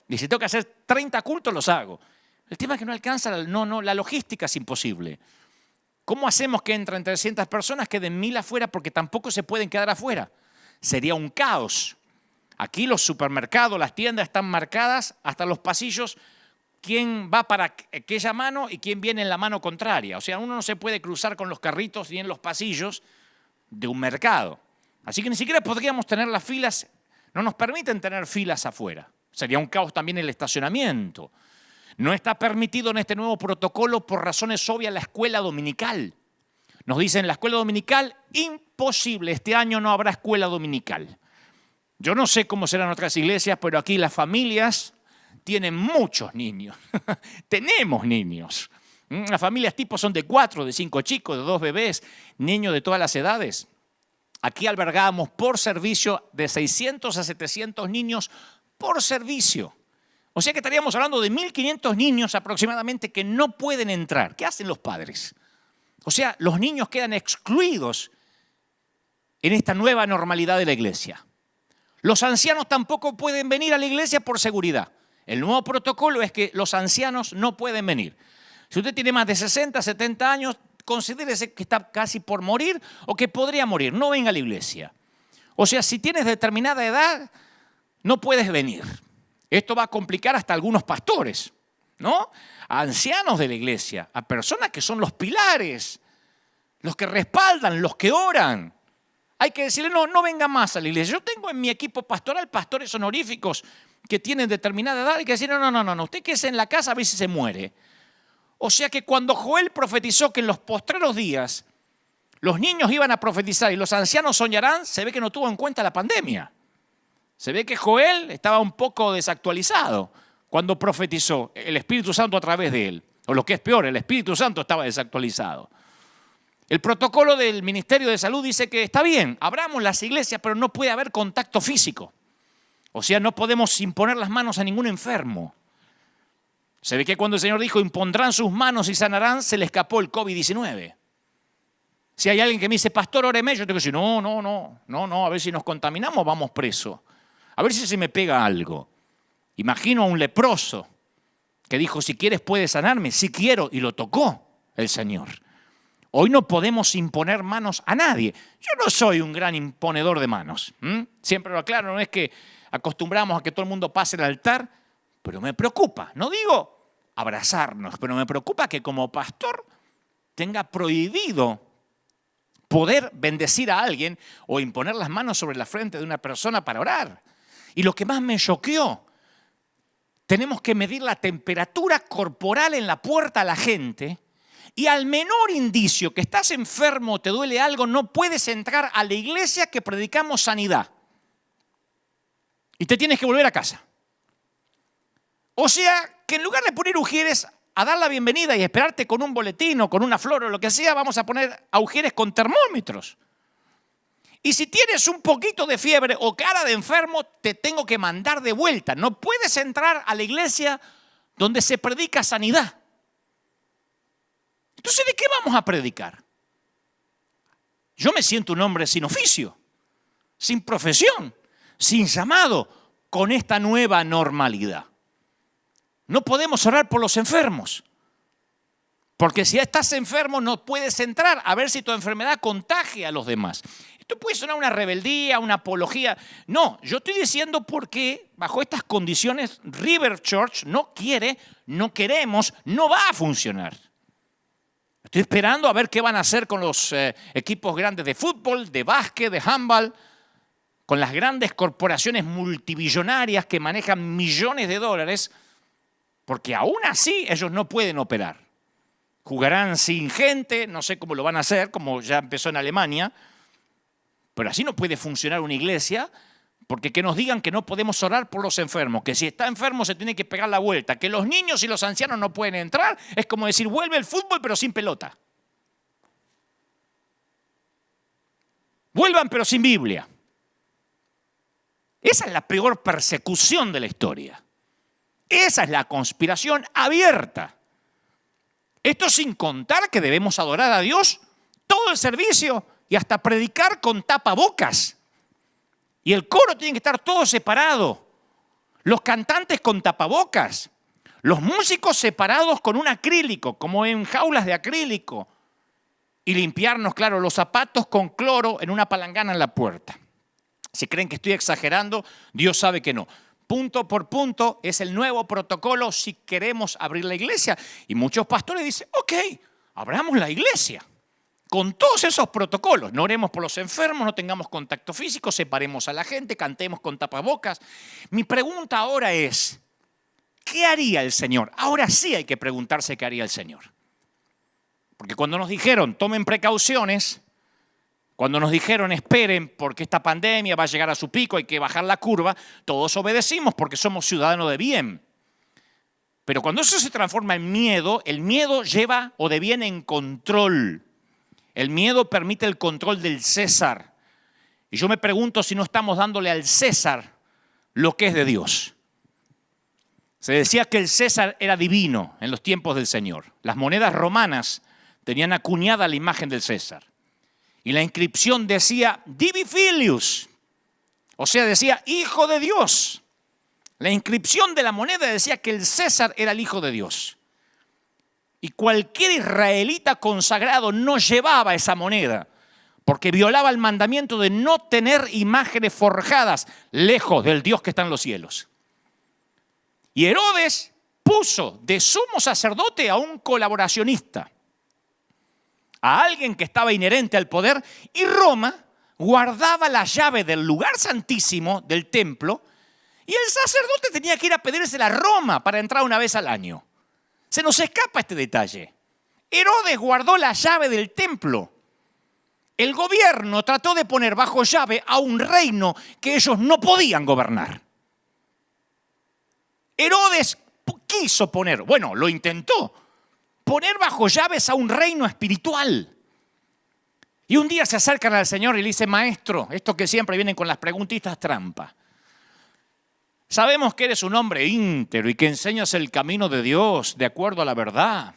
Y si tengo que hacer 30 cultos, los hago. El tema es que no alcanza, la logística es imposible. ¿Cómo hacemos que entren 300 personas, queden 1000 afuera porque tampoco se pueden quedar afuera? Sería un caos. Aquí los supermercados, las tiendas están marcadas hasta los pasillos. ¿Quién va para aquella mano y quién viene en la mano contraria? O sea, uno no se puede cruzar con los carritos ni en los pasillos de un mercado. Así que ni siquiera podríamos tener las filas, no nos permiten tener filas afuera. Sería un caos también el estacionamiento. No está permitido en este nuevo protocolo por razones obvias la escuela dominical. Nos dicen la escuela dominical, imposible, este año no habrá escuela dominical. Yo no sé cómo serán otras iglesias, pero aquí las familias tienen muchos niños. Tenemos niños. Las familias tipo son de 4, de 5 chicos, de 2 bebés, niños de todas las edades. Aquí albergamos por servicio de 600 a 700 niños por servicio. O sea que estaríamos hablando de 1.500 niños aproximadamente que no pueden entrar. ¿Qué hacen los padres? O sea, los niños quedan excluidos en esta nueva normalidad de la iglesia. Los ancianos tampoco pueden venir a la iglesia por seguridad. El nuevo protocolo es que los ancianos no pueden venir. Si usted tiene más de 60, 70 años, considérese que está casi por morir o que podría morir. No venga a la iglesia. O sea, si tienes determinada edad, no puedes venir. Esto va a complicar hasta algunos pastores, ¿no? A ancianos de la iglesia, a personas que son los pilares, los que respaldan, los que oran. Hay que decirle, no venga más a la iglesia. Yo tengo en mi equipo pastoral pastores honoríficos que tienen determinada edad. Hay que decir, no, usted quédese en la casa a ver si se muere. O sea que cuando Joel profetizó que en los postreros días los niños iban a profetizar y los ancianos soñarán, se ve que no tuvo en cuenta la pandemia. Se ve que Joel estaba un poco desactualizado cuando profetizó el Espíritu Santo a través de él. O lo que es peor, el Espíritu Santo estaba desactualizado. El protocolo del Ministerio de Salud dice que está bien, abramos las iglesias, pero no puede haber contacto físico. O sea, no podemos imponer las manos a ningún enfermo. Se ve que cuando el Señor dijo, impondrán sus manos y sanarán, se le escapó el COVID-19. Si hay alguien que me dice, pastor, óreme, yo tengo que decir, no, a ver si nos contaminamos, vamos preso. A ver si se me pega algo. Imagino a un leproso que dijo, si quieres puedes sanarme. Sí quiero, y lo tocó el Señor. Hoy no podemos imponer manos a nadie. Yo no soy un gran imponedor de manos. Siempre lo aclaro, no es que acostumbramos a que todo el mundo pase el altar, pero me preocupa. No digo abrazarnos, pero me preocupa que como pastor tenga prohibido poder bendecir a alguien o imponer las manos sobre la frente de una persona para orar. Y lo que más me choqueó, tenemos que medir la temperatura corporal en la puerta a la gente y al menor indicio que estás enfermo o te duele algo, no puedes entrar a la iglesia que predicamos sanidad. Y te tienes que volver a casa. O sea, que en lugar de poner ujieres a dar la bienvenida y esperarte con un boletín o con una flor o lo que sea, vamos a poner a ujieres con termómetros. Y si tienes un poquito de fiebre o cara de enfermo, te tengo que mandar de vuelta. No puedes entrar a la iglesia donde se predica sanidad. Entonces, ¿de qué vamos a predicar? Yo me siento un hombre sin oficio, sin profesión, sin llamado, con esta nueva normalidad. No podemos orar por los enfermos, porque si estás enfermo no puedes entrar a ver si tu enfermedad contagia a los demás. Esto puede sonar una rebeldía, una apología. No, yo estoy diciendo porque bajo estas condiciones River Church no quiere, no queremos, no va a funcionar. Estoy esperando a ver qué van a hacer con los equipos grandes de fútbol, de básquet, de handball, con las grandes corporaciones multimillonarias que manejan millones de dólares, porque aún así ellos no pueden operar. Jugarán sin gente, no sé cómo lo van a hacer, como ya empezó en Alemania, pero así no puede funcionar una iglesia, porque que nos digan que no podemos orar por los enfermos, que si está enfermo se tiene que pegar la vuelta, que los niños y los ancianos no pueden entrar, es como decir, vuelve el fútbol pero sin pelota. Vuelvan pero sin Biblia. Esa es la peor persecución de la historia. Esa es la conspiración abierta. Esto sin contar que debemos adorar a Dios todo el servicio y hasta predicar con tapabocas. Y el coro tiene que estar todo separado. los cantantes con tapabocas, los músicos separados con un acrílico, como en jaulas de acrílico, y limpiarnos, claro, los zapatos con cloro en una palangana en la puerta. Si creen que estoy exagerando, Dios sabe que no. Punto por punto es el nuevo protocolo si queremos abrir la iglesia. Y muchos pastores dicen, ok, abramos la iglesia con todos esos protocolos. No oremos por los enfermos, no tengamos contacto físico, separemos a la gente, cantemos con tapabocas. Mi pregunta ahora es, ¿qué haría el Señor? Ahora sí hay que preguntarse qué haría el Señor. Porque cuando nos dijeron, tomen precauciones, cuando nos dijeron, esperen porque esta pandemia va a llegar a su pico, hay que bajar la curva, todos obedecimos porque somos ciudadanos de bien. Pero cuando eso se transforma en miedo, el miedo lleva o deviene en control. El miedo permite el control del César. Y yo me pregunto si no estamos dándole al César lo que es de Dios. Se decía que el César era divino en los tiempos del Señor. Las monedas romanas tenían acuñada la imagen del César. Y la inscripción decía Divi Filius, o sea, decía Hijo de Dios. La inscripción de la moneda decía que el César era el Hijo de Dios. Y cualquier israelita consagrado no llevaba esa moneda, porque violaba el mandamiento de no tener imágenes forjadas lejos del Dios que está en los cielos. Y Herodes puso de sumo sacerdote a un colaboracionista, a alguien que estaba inherente al poder, y Roma guardaba la llave del lugar santísimo del templo, y el sacerdote tenía que ir a pedírsela a Roma para entrar una vez al año. Se nos escapa este detalle. Herodes guardó la llave del templo. El gobierno trató de poner bajo llave a un reino que ellos no podían gobernar. Herodes quiso poner, bueno, lo intentó, poner bajo llaves a un reino espiritual. Y un día se acercan al Señor y le dicen, maestro, estos que siempre vienen con las preguntitas trampa. Sabemos que eres un hombre íntegro y que enseñas el camino de Dios de acuerdo a la verdad,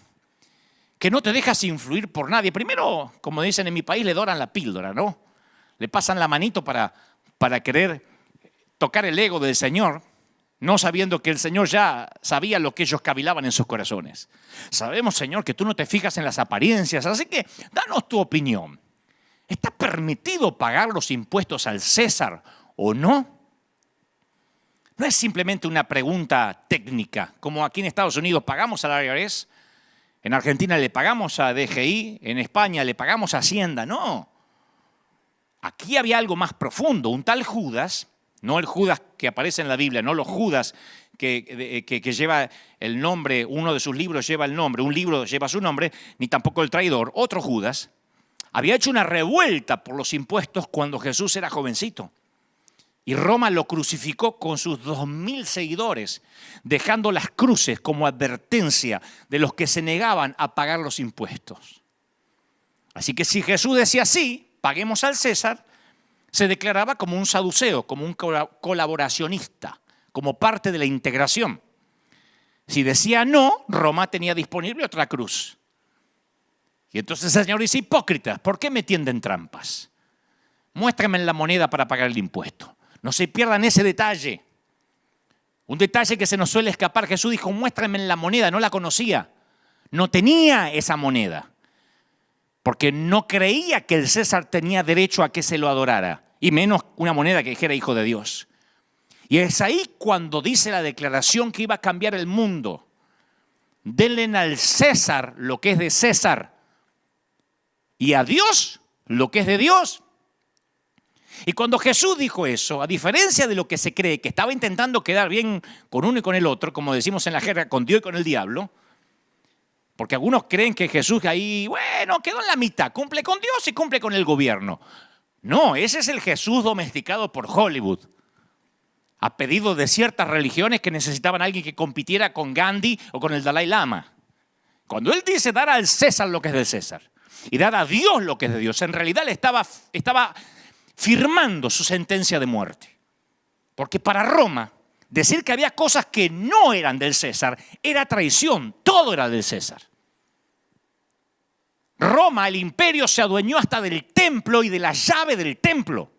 que no te dejas influir por nadie. Primero, como dicen en mi país, le doran la píldora, ¿no? Le pasan la manito para querer tocar el ego del Señor, no sabiendo que el Señor ya sabía lo que ellos cavilaban en sus corazones. Sabemos, Señor, que tú no te fijas en las apariencias, así que danos tu opinión. ¿Está permitido pagar los impuestos al César o no? No es simplemente una pregunta técnica, como aquí en Estados Unidos pagamos al IRS, en Argentina le pagamos a DGI, en España le pagamos a Hacienda. No. Aquí había algo más profundo. Un tal Judas, no el Judas que aparece en la Biblia, no los Judas que lleva el nombre, uno de sus libros lleva el nombre, un libro lleva su nombre, ni tampoco el traidor, otro Judas, había hecho una revuelta por los impuestos cuando Jesús era jovencito. Y Roma lo crucificó con sus 2.000 seguidores, dejando las cruces como advertencia de los que se negaban a pagar los impuestos. Así que si Jesús decía sí, paguemos al César, se declaraba como un saduceo, como un colaboracionista, como parte de la integración. Si decía no, Roma tenía disponible otra cruz. Y entonces el Señor dice, hipócritas, ¿por qué me tienden trampas? Muéstrame la moneda para pagar el impuesto. No se pierdan ese detalle. Un detalle que se nos suele escapar. Jesús dijo, muéstrame la moneda, no la conocía. No tenía esa moneda. Porque no creía que el César tenía derecho a que se lo adorara. Y menos una moneda que dijera hijo de Dios. Y es ahí cuando dice la declaración que iba a cambiar el mundo. Denle al César lo que es de César. Y a Dios lo que es de Dios. Y cuando Jesús dijo eso, a diferencia de lo que se cree, que estaba intentando quedar bien con uno y con el otro, como decimos en la jerga, con Dios y con el diablo, porque algunos creen que Jesús ahí, bueno, quedó en la mitad, cumple con Dios y cumple con el gobierno. No, ese es el Jesús domesticado por Hollywood, a pedido de ciertas religiones que necesitaban a alguien que compitiera con Gandhi o con el Dalai Lama. Cuando él dice dar al César lo que es del César y dar a Dios lo que es de Dios, en realidad le estaba firmando su sentencia de muerte. Porque para Roma, decir que había cosas que no eran del César era traición, todo era del César. Roma, el imperio, se adueñó hasta del templo y de la llave del templo.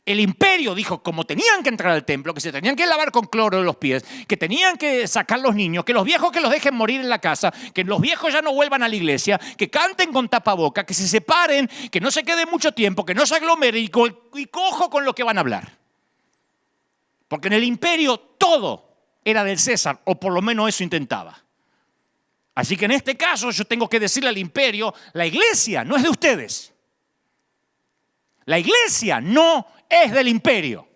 El imperio dijo, como tenían que entrar al templo, que se tenían que lavar con cloro los pies, que tenían que sacar los niños, que los viejos que los dejen morir en la casa, que los viejos ya no vuelvan a la iglesia, que canten con tapaboca, que se separen, que no se queden mucho tiempo, que no se aglomeren y cojo con lo que van a hablar. Porque en el imperio todo era del César, o por lo menos eso intentaba. Así que en este caso yo tengo que decirle al imperio, la iglesia no es de ustedes. La iglesia no es del imperio,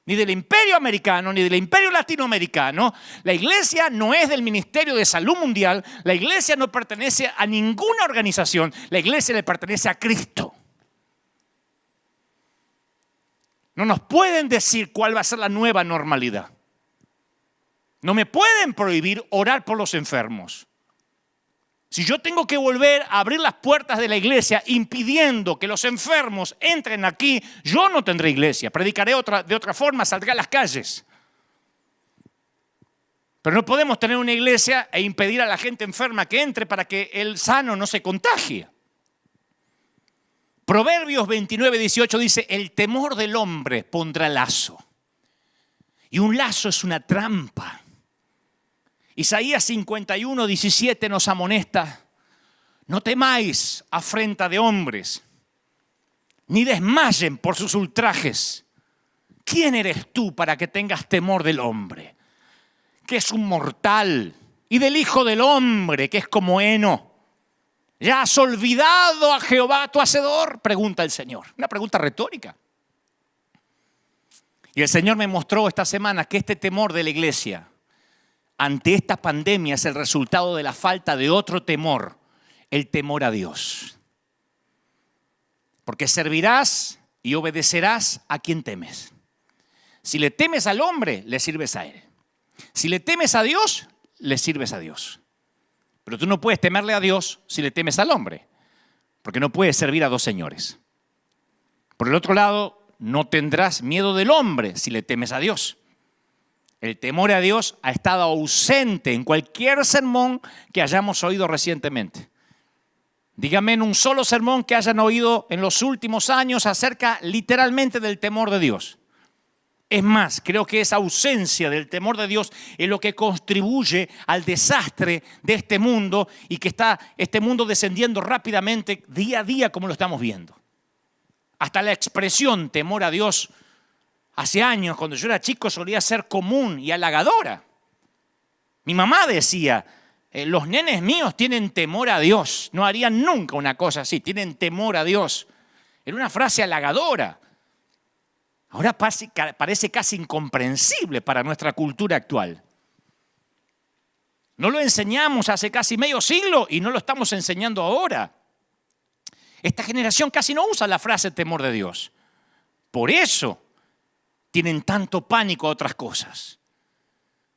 ni del imperio americano, ni del imperio latinoamericano. La iglesia no es del Ministerio de Salud Mundial. La iglesia no pertenece a ninguna organización. La iglesia le pertenece a Cristo. No nos pueden decir cuál va a ser la nueva normalidad. No me pueden prohibir orar por los enfermos. Si yo tengo que volver a abrir las puertas de la iglesia impidiendo que los enfermos entren aquí, yo no tendré iglesia. Predicaré de otra forma, saldré a las calles. Pero no podemos tener una iglesia e impedir a la gente enferma que entre para que el sano no se contagie. Proverbios 29:18 dice, el temor del hombre pondrá lazo. Y un lazo es una trampa. Isaías 51:17 nos amonesta, no temáis afrenta de hombres, ni desmayen por sus ultrajes. ¿Quién eres tú para que tengas temor del hombre, que es un mortal, y del hijo del hombre, que es como heno? ¿Ya has olvidado a Jehová tu hacedor? Pregunta el Señor. Una pregunta retórica. Y el Señor me mostró esta semana que este temor de la iglesia ante esta pandemia es el resultado de la falta de otro temor, el temor a Dios. Porque servirás y obedecerás a quien temes. Si le temes al hombre, le sirves a él. Si le temes a Dios, le sirves a Dios. Pero tú no puedes temerle a Dios si le temes al hombre, porque no puedes servir a dos señores. Por el otro lado, no tendrás miedo del hombre si le temes a Dios. El temor a Dios ha estado ausente en cualquier sermón que hayamos oído recientemente. Dígame en un solo sermón que hayan oído en los últimos años acerca literalmente del temor de Dios. Es más, creo que esa ausencia del temor de Dios es lo que contribuye al desastre de este mundo y que está este mundo descendiendo rápidamente día a día como lo estamos viendo. Hasta la expresión temor a Dios hace años, cuando yo era chico, solía ser común y halagadora. Mi mamá decía, los nenes míos tienen temor a Dios. No harían nunca una cosa así, tienen temor a Dios. Era una frase halagadora. Ahora parece casi incomprensible para nuestra cultura actual. No lo enseñamos hace casi medio siglo y no lo estamos enseñando ahora. Esta generación casi no usa la frase temor de Dios. Por eso tienen tanto pánico a otras cosas.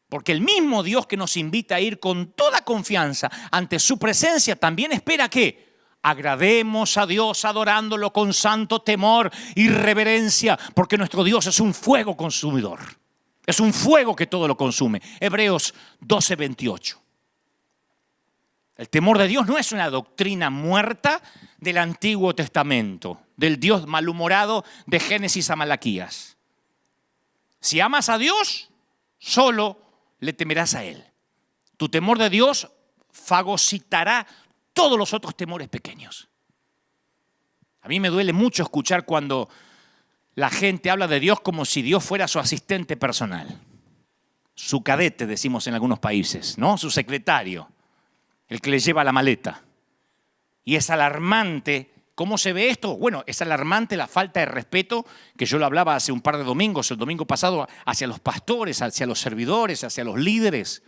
Porque el mismo Dios que nos invita a ir con toda confianza ante su presencia también espera que agrademos a Dios adorándolo con santo temor y reverencia, porque nuestro Dios es un fuego consumidor. Es un fuego que todo lo consume. Hebreos 12:28. El temor de Dios no es una doctrina muerta del Antiguo Testamento, del Dios malhumorado de Génesis a Malaquías. Si amas a Dios, solo le temerás a Él. Tu temor de Dios fagocitará todos los otros temores pequeños. A mí me duele mucho escuchar cuando la gente habla de Dios como si Dios fuera su asistente personal. Su cadete, decimos en algunos países, ¿no? Su secretario, el que le lleva la maleta. Y es alarmante. ¿Cómo se ve esto? Bueno, es alarmante la falta de respeto que yo lo hablaba hace un par de domingos, el domingo pasado, hacia los pastores, hacia los servidores, hacia los líderes.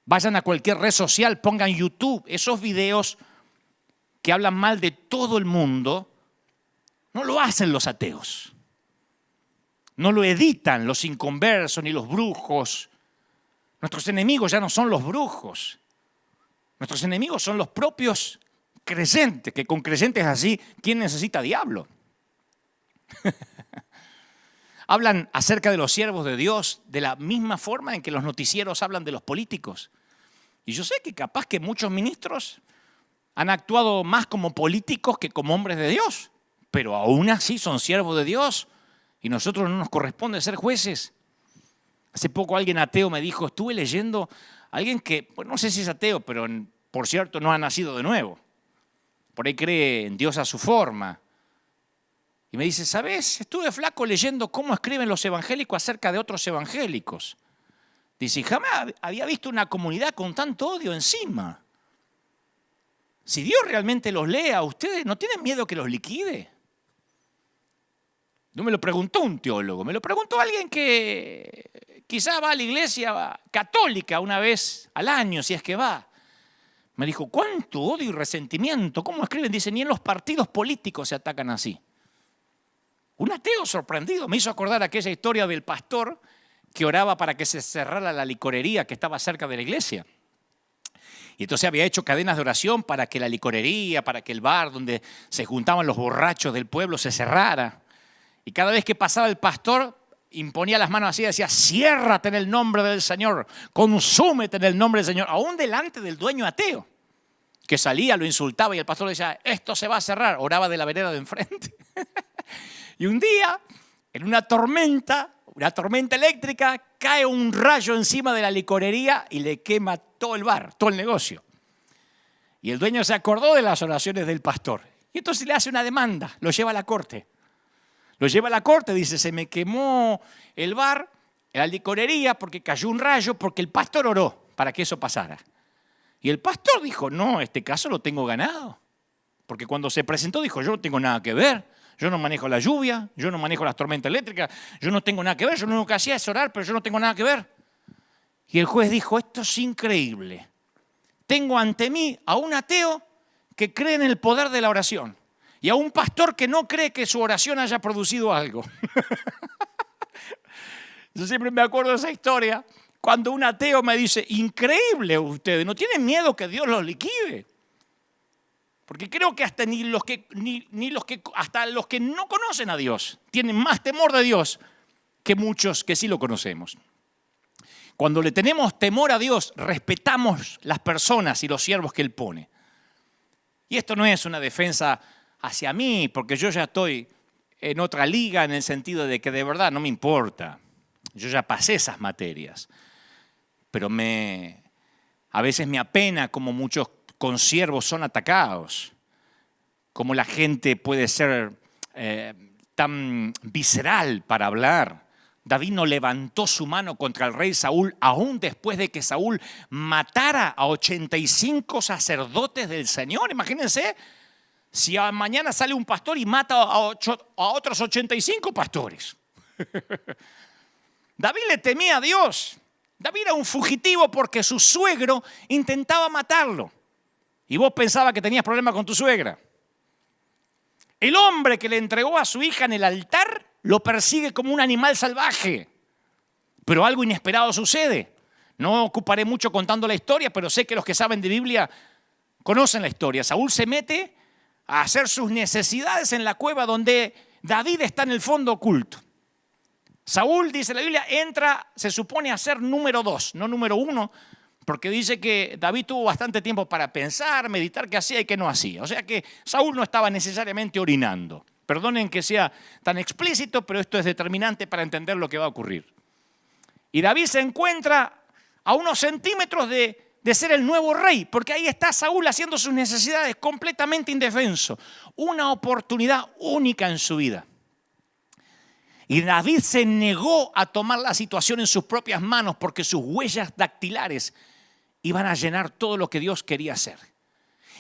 Vayan a cualquier red social, pongan YouTube, esos videos que hablan mal de todo el mundo, no lo hacen los ateos. No lo editan los inconversos ni los brujos. Nuestros enemigos ya no son los brujos. Nuestros enemigos son los propios creyentes, que con creyentes así, ¿quién necesita diablo? Hablan acerca de los siervos de Dios de la misma forma en que los noticieros hablan de los políticos. Y yo sé que capaz que muchos ministros han actuado más como políticos que como hombres de Dios. pero aún así son siervos de Dios y nosotros no nos corresponde ser jueces. Hace poco alguien ateo me dijo, estuve leyendo, alguien que, pues no sé si es ateo, pero por cierto no ha nacido de nuevo. Por ahí cree en Dios a su forma. Y me dice, ¿sabes? Estuve flaco leyendo cómo escriben los evangélicos acerca de otros evangélicos. Dice, jamás había visto una comunidad con tanto odio encima. Si Dios realmente los lee a ustedes, ¿no tienen miedo que los liquide? No me lo preguntó un teólogo, me lo preguntó alguien que quizá va a la iglesia católica una vez al año, si es que va. Me dijo, ¿cuánto odio y resentimiento? ¿Cómo escriben? Dice, ni en los partidos políticos se atacan así. Un ateo sorprendido me hizo acordar aquella historia del pastor que oraba para que se cerrara la licorería que estaba cerca de la iglesia. Y entonces había hecho cadenas de oración para que la licorería, para que el bar donde se juntaban los borrachos del pueblo se cerrara. Y cada vez que pasaba el pastor, imponía las manos así y decía, ciérrate en el nombre del Señor, consúmete en el nombre del Señor, aún delante del dueño ateo, que salía, lo insultaba y el pastor decía, esto se va a cerrar, oraba de la vereda de enfrente. Y un día, en una tormenta eléctrica, cae un rayo encima de la licorería y le quema todo el bar, todo el negocio. Y el dueño se acordó de las oraciones del pastor. Y entonces le hace una demanda, lo lleva a la corte. Lo lleva a la corte, dice, se me quemó el bar, la licorería, porque cayó un rayo, porque el pastor oró para que eso pasara. Y el pastor dijo, no, este caso lo tengo ganado. Porque cuando se presentó dijo, yo no tengo nada que ver. Yo no manejo la lluvia, yo no manejo las tormentas eléctricas, yo no tengo nada que ver, yo lo único que hacía es orar, pero yo no tengo nada que ver. Y el juez dijo, esto es increíble. Tengo ante mí a un ateo que cree en el poder de la oración y a un pastor que no cree que su oración haya producido algo. Yo siempre me acuerdo de esa historia, cuando un ateo me dice, increíble ustedes, ¿no tienen miedo que Dios los liquide? Porque creo que hasta hasta los que no conocen a Dios tienen más temor de Dios que muchos que sí lo conocemos. Cuando le tenemos temor a Dios, respetamos las personas y los siervos que Él pone. Y esto no es una defensa hacia mí, porque yo ya estoy en otra liga en el sentido de que de verdad no me importa. Yo ya pasé esas materias. Pero a veces me apena como muchos consiervos son atacados, como la gente puede ser tan visceral para hablar. David no levantó su mano contra el rey Saúl, aún después de que Saúl matara a 85 sacerdotes del Señor. Imagínense, si mañana sale un pastor y mata a otros 85 pastores. David le temía a Dios. David era un fugitivo porque su suegro intentaba matarlo. Y vos pensabas que tenías problemas con tu suegra. El hombre que le entregó a su hija en el altar lo persigue como un animal salvaje. Pero algo inesperado sucede. No ocuparé mucho contando la historia, pero sé que los que saben de Biblia conocen la historia. Saúl se mete a hacer sus necesidades en la cueva donde David está en el fondo oculto. Saúl, dice la Biblia, entra, se supone a ser número 2, no número 1, porque dice que David tuvo bastante tiempo para pensar, meditar qué hacía y qué no hacía. O sea que Saúl no estaba necesariamente orinando. Perdonen que sea tan explícito, pero esto es determinante para entender lo que va a ocurrir. Y David se encuentra a unos centímetros de ser el nuevo rey, porque ahí está Saúl haciendo sus necesidades completamente indefenso. Una oportunidad única en su vida. Y David se negó a tomar la situación en sus propias manos porque sus huellas dactilares iban a llenar todo lo que Dios quería hacer.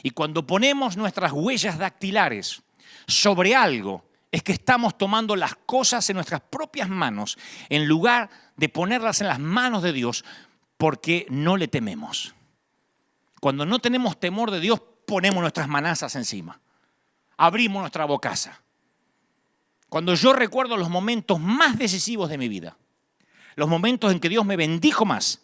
Y cuando ponemos nuestras huellas dactilares sobre algo, es que estamos tomando las cosas en nuestras propias manos en lugar de ponerlas en las manos de Dios porque no le tememos. Cuando no tenemos temor de Dios, ponemos nuestras manazas encima. Abrimos nuestra bocaza. Cuando yo recuerdo los momentos más decisivos de mi vida, los momentos en que Dios me bendijo más,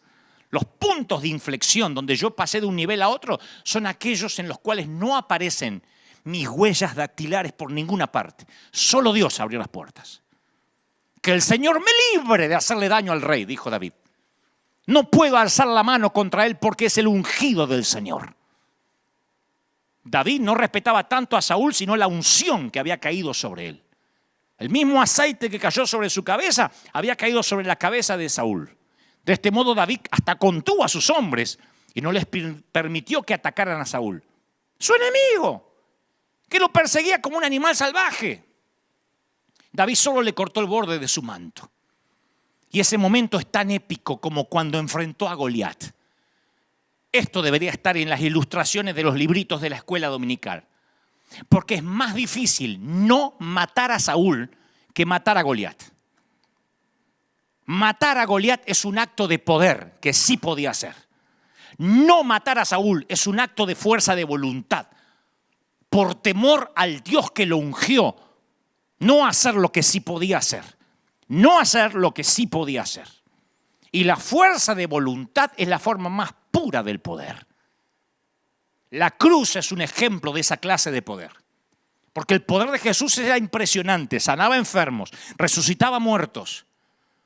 los puntos de inflexión donde yo pasé de un nivel a otro, son aquellos en los cuales no aparecen mis huellas dactilares por ninguna parte. Solo Dios abrió las puertas. Que el Señor me libre de hacerle daño al rey, dijo David. No puedo alzar la mano contra él porque es el ungido del Señor. David no respetaba tanto a Saúl, sino la unción que había caído sobre él. El mismo aceite que cayó sobre su cabeza había caído sobre la cabeza de Saúl. De este modo David hasta contuvo a sus hombres y no les permitió que atacaran a Saúl, su enemigo, que lo perseguía como un animal salvaje. David solo le cortó el borde de su manto. Y ese momento es tan épico como cuando enfrentó a Goliat. Esto debería estar en las ilustraciones de los libritos de la escuela dominical. Porque es más difícil no matar a Saúl que matar a Goliat. Matar a Goliat es un acto de poder que sí podía hacer. No matar a Saúl es un acto de fuerza de voluntad. Por temor al Dios que lo ungió, no hacer lo que sí podía hacer. No hacer lo que sí podía hacer. Y la fuerza de voluntad es la forma más pura del poder. La cruz es un ejemplo de esa clase de poder. Porque el poder de Jesús era impresionante. Sanaba enfermos, resucitaba muertos.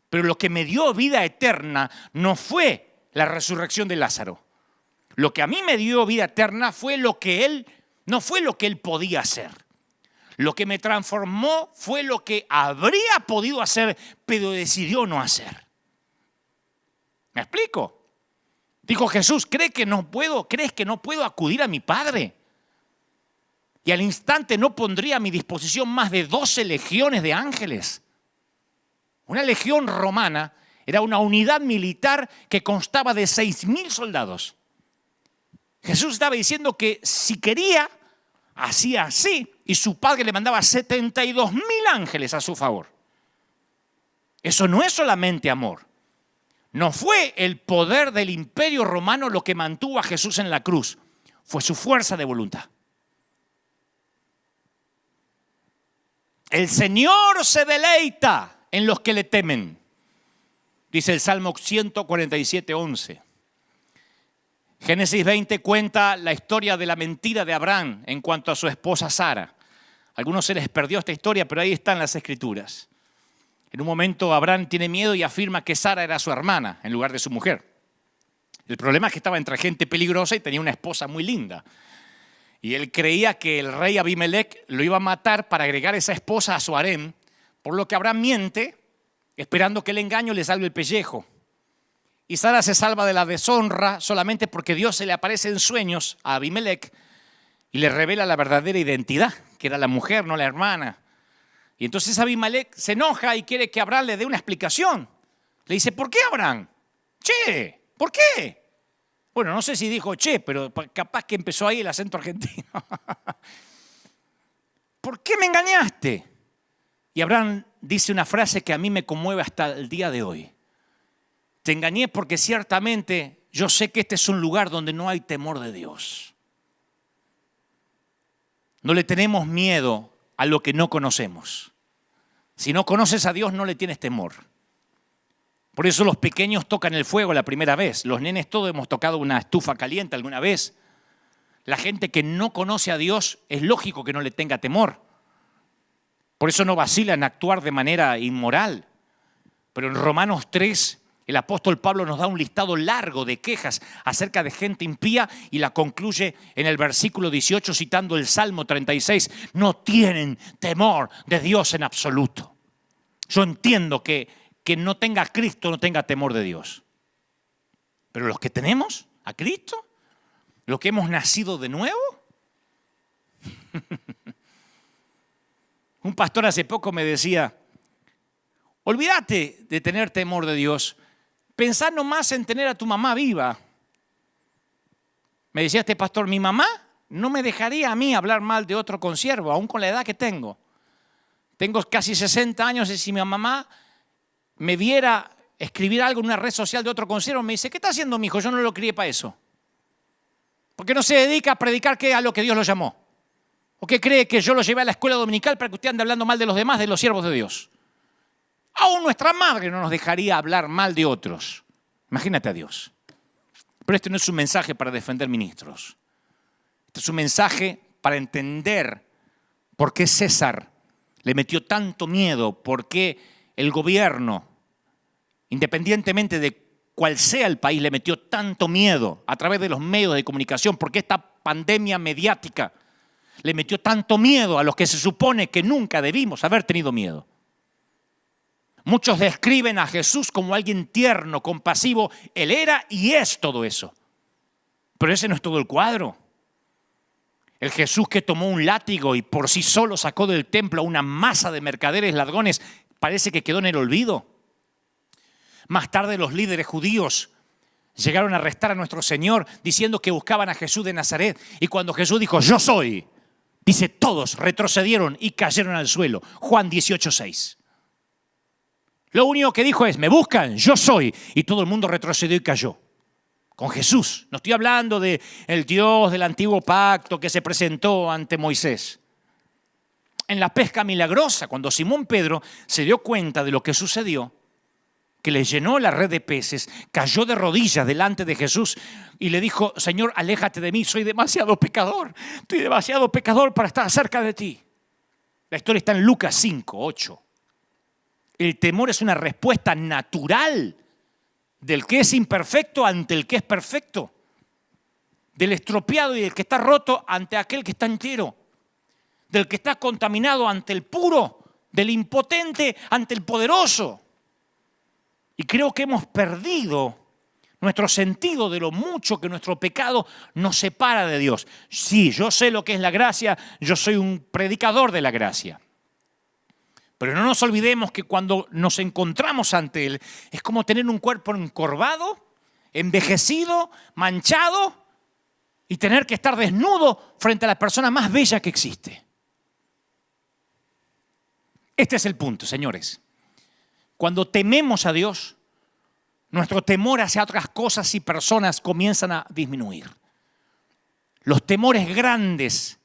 Pero lo que me dio vida eterna no fue la resurrección de Lázaro. Lo que a mí me dio vida eterna fue no fue lo que él podía hacer. Lo que me transformó fue lo que habría podido hacer, pero decidió no hacer. ¿Me explico? Dijo Jesús, ¿crees que no puedo acudir a mi Padre? Y al instante no pondría a mi disposición más de 12 legiones de ángeles. Una legión romana era una unidad militar que constaba de 6.000 soldados. Jesús estaba diciendo que si quería, hacía así, y su Padre le mandaba 72.000 ángeles a su favor. Eso no es solamente amor. No fue el poder del imperio romano lo que mantuvo a Jesús en la cruz. Fue su fuerza de voluntad. El Señor se deleita en los que le temen. Dice el Salmo 147:11. Génesis 20 cuenta la historia de la mentira de Abraham en cuanto a su esposa Sara. A algunos se les perdió esta historia, pero ahí están las escrituras. En un momento Abraham tiene miedo y afirma que Sara era su hermana en lugar de su mujer. El problema es que estaba entre gente peligrosa y tenía una esposa muy linda. Y él creía que el rey Abimelech lo iba a matar para agregar esa esposa a su harem, por lo que Abraham miente, esperando que el engaño le salve el pellejo. Y Sara se salva de la deshonra solamente porque Dios se le aparece en sueños a Abimelech y le revela la verdadera identidad, que era la mujer, no la hermana. Y entonces Abimelech se enoja y quiere que Abraham le dé una explicación. Le dice, ¿por qué Abraham? Che, ¿por qué? Bueno, no sé si dijo che, pero capaz que empezó ahí el acento argentino. ¿Por qué me engañaste? Y Abraham dice una frase que a mí me conmueve hasta el día de hoy. Te engañé porque ciertamente yo sé que este es un lugar donde no hay temor de Dios. No le tenemos miedo a lo que no conocemos. Si no conoces a Dios, no le tienes temor. Por eso los pequeños tocan el fuego la primera vez. Los nenes todos hemos tocado una estufa caliente alguna vez. La gente que no conoce a Dios es lógico que no le tenga temor. Por eso no vacila en actuar de manera inmoral. Pero en Romanos 3, el apóstol Pablo nos da un listado largo de quejas acerca de gente impía y la concluye en el versículo 18 citando el Salmo 36. No tienen temor de Dios en absoluto. Yo entiendo que no tenga a Cristo no tenga temor de Dios. Pero los que tenemos a Cristo, los que hemos nacido de nuevo. Un pastor hace poco me decía, olvídate de tener temor de Dios. Pensá nomás en tener a tu mamá viva. Me decía este pastor, mi mamá no me dejaría a mí hablar mal de otro consiervo, aún con la edad que tengo. Tengo casi 60 años y si mi mamá me viera escribir algo en una red social de otro consiervo, me dice, ¿qué está haciendo mi hijo? Yo no lo crié para eso. ¿Por qué no se dedica a predicar a lo que Dios lo llamó? ¿O qué cree que yo lo llevé a la escuela dominical para que usted ande hablando mal de los demás, de los siervos de Dios? Aún nuestra madre no nos dejaría hablar mal de otros. Imagínate a Dios. Pero este no es un mensaje para defender ministros. Este es un mensaje para entender por qué César le metió tanto miedo, por qué el gobierno, independientemente de cual sea el país, le metió tanto miedo a través de los medios de comunicación, porque esta pandemia mediática le metió tanto miedo a los que se supone que nunca debimos haber tenido miedo. Muchos describen a Jesús como alguien tierno, compasivo. Él era y es todo eso. Pero ese no es todo el cuadro. El Jesús que tomó un látigo y por sí solo sacó del templo a una masa de mercaderes ladrones, parece que quedó en el olvido. Más tarde los líderes judíos llegaron a arrestar a nuestro Señor diciendo que buscaban a Jesús de Nazaret. Y cuando Jesús dijo, yo soy, dice, todos retrocedieron y cayeron al suelo. Juan 18:6. Lo único que dijo es, me buscan, yo soy. Y todo el mundo retrocedió y cayó. Con Jesús. No estoy hablando del Dios del antiguo pacto que se presentó ante Moisés. En la pesca milagrosa, cuando Simón Pedro se dio cuenta de lo que sucedió, que le llenó la red de peces, cayó de rodillas delante de Jesús y le dijo, Señor, aléjate de mí, soy demasiado pecador. Estoy demasiado pecador para estar cerca de ti. La historia está en Lucas 5:8. El temor es una respuesta natural del que es imperfecto ante el que es perfecto. Del estropeado y del que está roto ante aquel que está entero. Del que está contaminado ante el puro. Del impotente ante el poderoso. Y creo que hemos perdido nuestro sentido de lo mucho que nuestro pecado nos separa de Dios. Sí, yo sé lo que es la gracia, yo soy un predicador de la gracia. Pero no nos olvidemos que cuando nos encontramos ante Él, es como tener un cuerpo encorvado, envejecido, manchado y tener que estar desnudo frente a la persona más bella que existe. Este es el punto, señores. Cuando tememos a Dios, nuestro temor hacia otras cosas y personas comienzan a disminuir. Los temores grandes,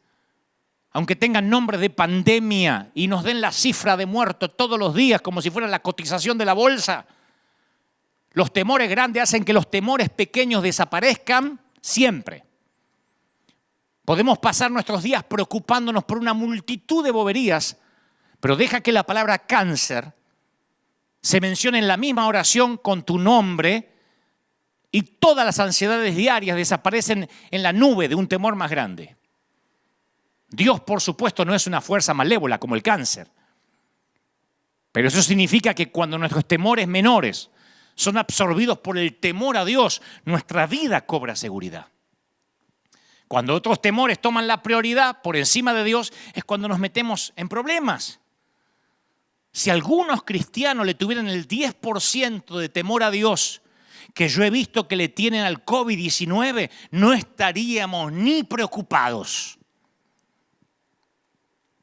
aunque tengan nombre de pandemia y nos den la cifra de muertos todos los días como si fuera la cotización de la bolsa, los temores grandes hacen que los temores pequeños desaparezcan siempre. Podemos pasar nuestros días preocupándonos por una multitud de boberías, pero deja que la palabra cáncer se menciona en la misma oración con tu nombre y todas las ansiedades diarias desaparecen en la nube de un temor más grande. Dios, por supuesto, no es una fuerza malévola como el cáncer. Pero eso significa que cuando nuestros temores menores son absorbidos por el temor a Dios, nuestra vida cobra seguridad. Cuando otros temores toman la prioridad por encima de Dios, es cuando nos metemos en problemas. Si algunos cristianos le tuvieran el 10% de temor a Dios que yo he visto que le tienen al COVID-19, no estaríamos ni preocupados.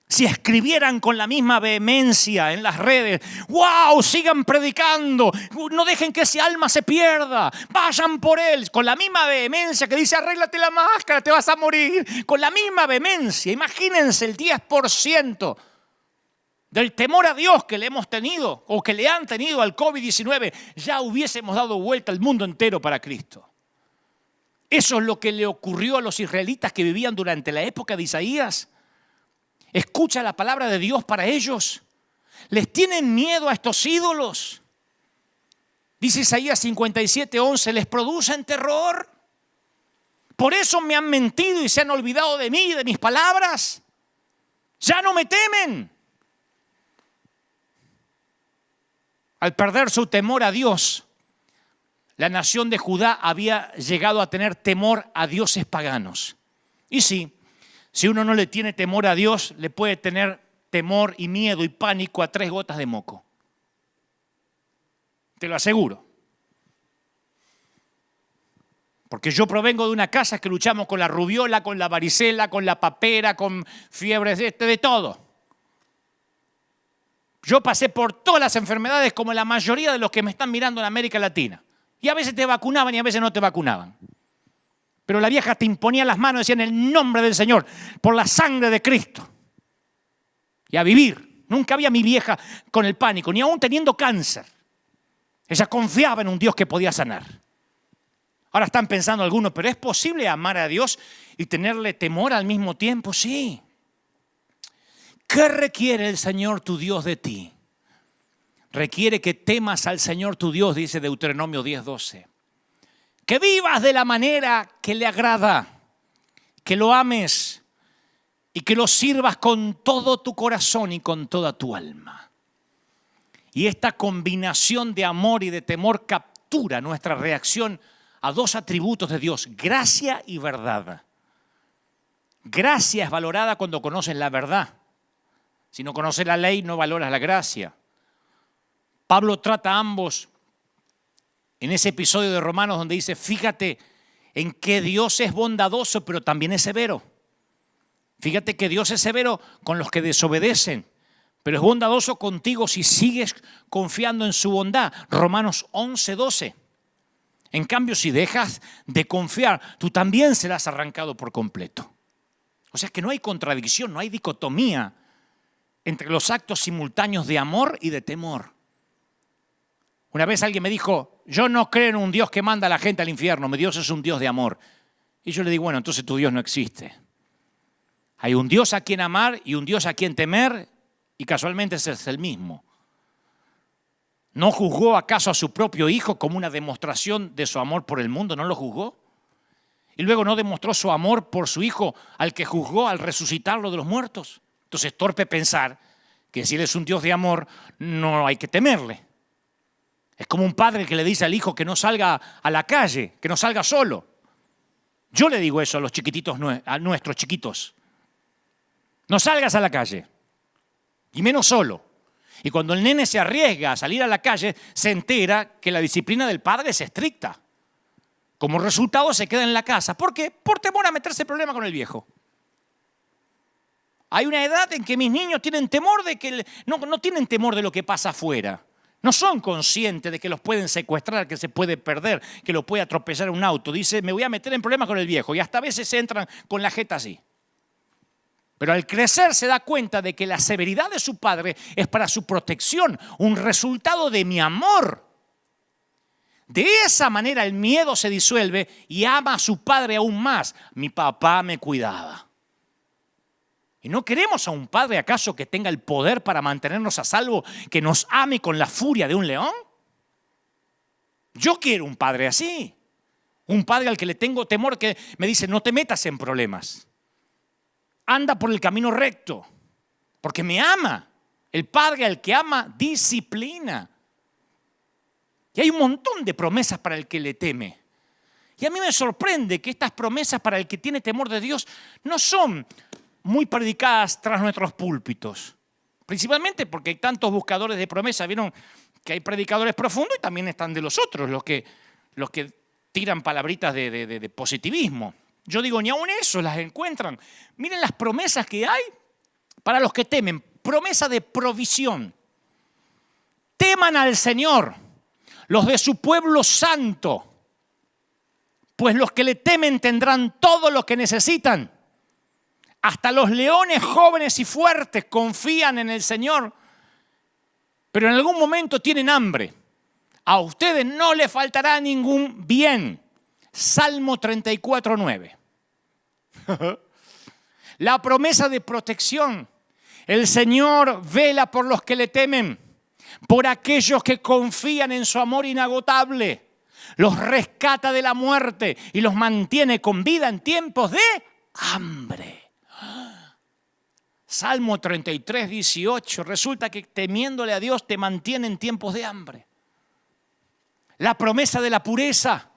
Si escribieran con la misma vehemencia en las redes, ¡wow! Sigan predicando, no dejen que ese alma se pierda, vayan por él, con la misma vehemencia que dice, arréglate la máscara, te vas a morir, con la misma vehemencia, imagínense el 10% del temor a Dios que le hemos tenido o que le han tenido al COVID-19, ya hubiésemos dado vuelta al mundo entero para Cristo. Eso es lo que le ocurrió a los israelitas que vivían durante la época de Isaías. Escucha la palabra de Dios para ellos. Les tienen miedo a estos ídolos. Dice Isaías 57:11, les producen terror. Por eso me han mentido y se han olvidado de mí y de mis palabras. Ya no me temen. Al perder su temor a Dios, la nación de Judá había llegado a tener temor a dioses paganos. Y sí, si uno no le tiene temor a Dios, le puede tener temor y miedo y pánico a 3 gotas de moco. Te lo aseguro. Porque yo provengo de una casa que luchamos con la rubiola, con la varicela, con la papera, con fiebres de todo. Yo pasé por todas las enfermedades como la mayoría de los que me están mirando en América Latina. Y a veces te vacunaban y a veces no te vacunaban. Pero la vieja te imponía las manos y decía en el nombre del Señor, por la sangre de Cristo. Y a vivir. Nunca había mi vieja con el pánico, ni aún teniendo cáncer. Ella confiaba en un Dios que podía sanar. Ahora están pensando algunos, ¿pero es posible amar a Dios y tenerle temor al mismo tiempo? Sí. ¿Qué requiere el Señor tu Dios de ti? requiere que temas al Señor tu Dios, dice Deuteronomio 10:12. Que vivas de la manera que le agrada, que lo ames y que lo sirvas con todo tu corazón y con toda tu alma. Y esta combinación de amor y de temor captura nuestra reacción a dos atributos de Dios, gracia y verdad. Gracia es valorada cuando conoces la verdad. Si no conoces la ley, no valoras la gracia. Pablo trata a ambos en ese episodio de Romanos donde dice, fíjate en que Dios es bondadoso, pero también es severo. Fíjate que Dios es severo con los que desobedecen, pero es bondadoso contigo si sigues confiando en su bondad. Romanos 11:12. En cambio, si dejas de confiar, tú también serás arrancado por completo. O sea que no hay contradicción, no hay dicotomía entre los actos simultáneos de amor y de temor. Una vez alguien me dijo, yo no creo en un Dios que manda a la gente al infierno, mi Dios es un Dios de amor. Y yo le digo, bueno, entonces tu Dios no existe. Hay un Dios a quien amar y un Dios a quien temer, y casualmente ese es el mismo. ¿No juzgó acaso a su propio Hijo como una demostración de su amor por el mundo? ¿No lo juzgó? Y luego no demostró su amor por su Hijo al que juzgó al resucitarlo de los muertos. Entonces, torpe pensar que si Él es un Dios de amor, no hay que temerle. Es como un padre que le dice al hijo que no salga a la calle, que no salga solo. Yo le digo eso a los chiquititos, a nuestros chiquitos. No salgas a la calle, y menos solo. Y cuando el nene se arriesga a salir a la calle, se entera que la disciplina del padre es estricta. Como resultado se queda en la casa. ¿Por qué? Por temor a meterse en problema con el viejo. Hay una edad en que mis niños tienen temor de que no tienen temor de lo que pasa afuera. No son conscientes de que los pueden secuestrar, que se puede perder, que lo puede atropellar un auto. Dice, me voy a meter en problemas con el viejo. Y hasta a veces entran con la jeta así. Pero al crecer se da cuenta de que la severidad de su padre es para su protección, un resultado de mi amor. De esa manera el miedo se disuelve y ama a su padre aún más. Mi papá me cuidaba. ¿Y no queremos a un padre acaso que tenga el poder para mantenernos a salvo, que nos ame con la furia de un león? Yo quiero un padre así. Un padre al que le tengo temor, que me dice, no te metas en problemas. Anda por el camino recto, porque me ama. El padre al que ama disciplina. Y hay un montón de promesas para el que le teme. Y a mí me sorprende que estas promesas para el que tiene temor de Dios no son muy predicadas tras nuestros púlpitos. Principalmente porque hay tantos buscadores de promesas. Vieron que hay predicadores profundos y también están de los otros, los que tiran palabritas de positivismo. Yo digo, ni aun eso las encuentran. Miren las promesas que hay para los que temen. Promesa de provisión. Teman al Señor, los de su pueblo santo, pues los que le temen tendrán todo lo que necesitan. Hasta los leones jóvenes y fuertes confían en el Señor, pero en algún momento tienen hambre. A ustedes no les faltará ningún bien. Salmo 34:9. La promesa de protección. El Señor vela por los que le temen, por aquellos que confían en su amor inagotable. Los rescata de la muerte y los mantiene con vida en tiempos de hambre. Salmo 33:18. Resulta que temiéndole a Dios te mantiene en tiempos de hambre. La promesa de la pureza.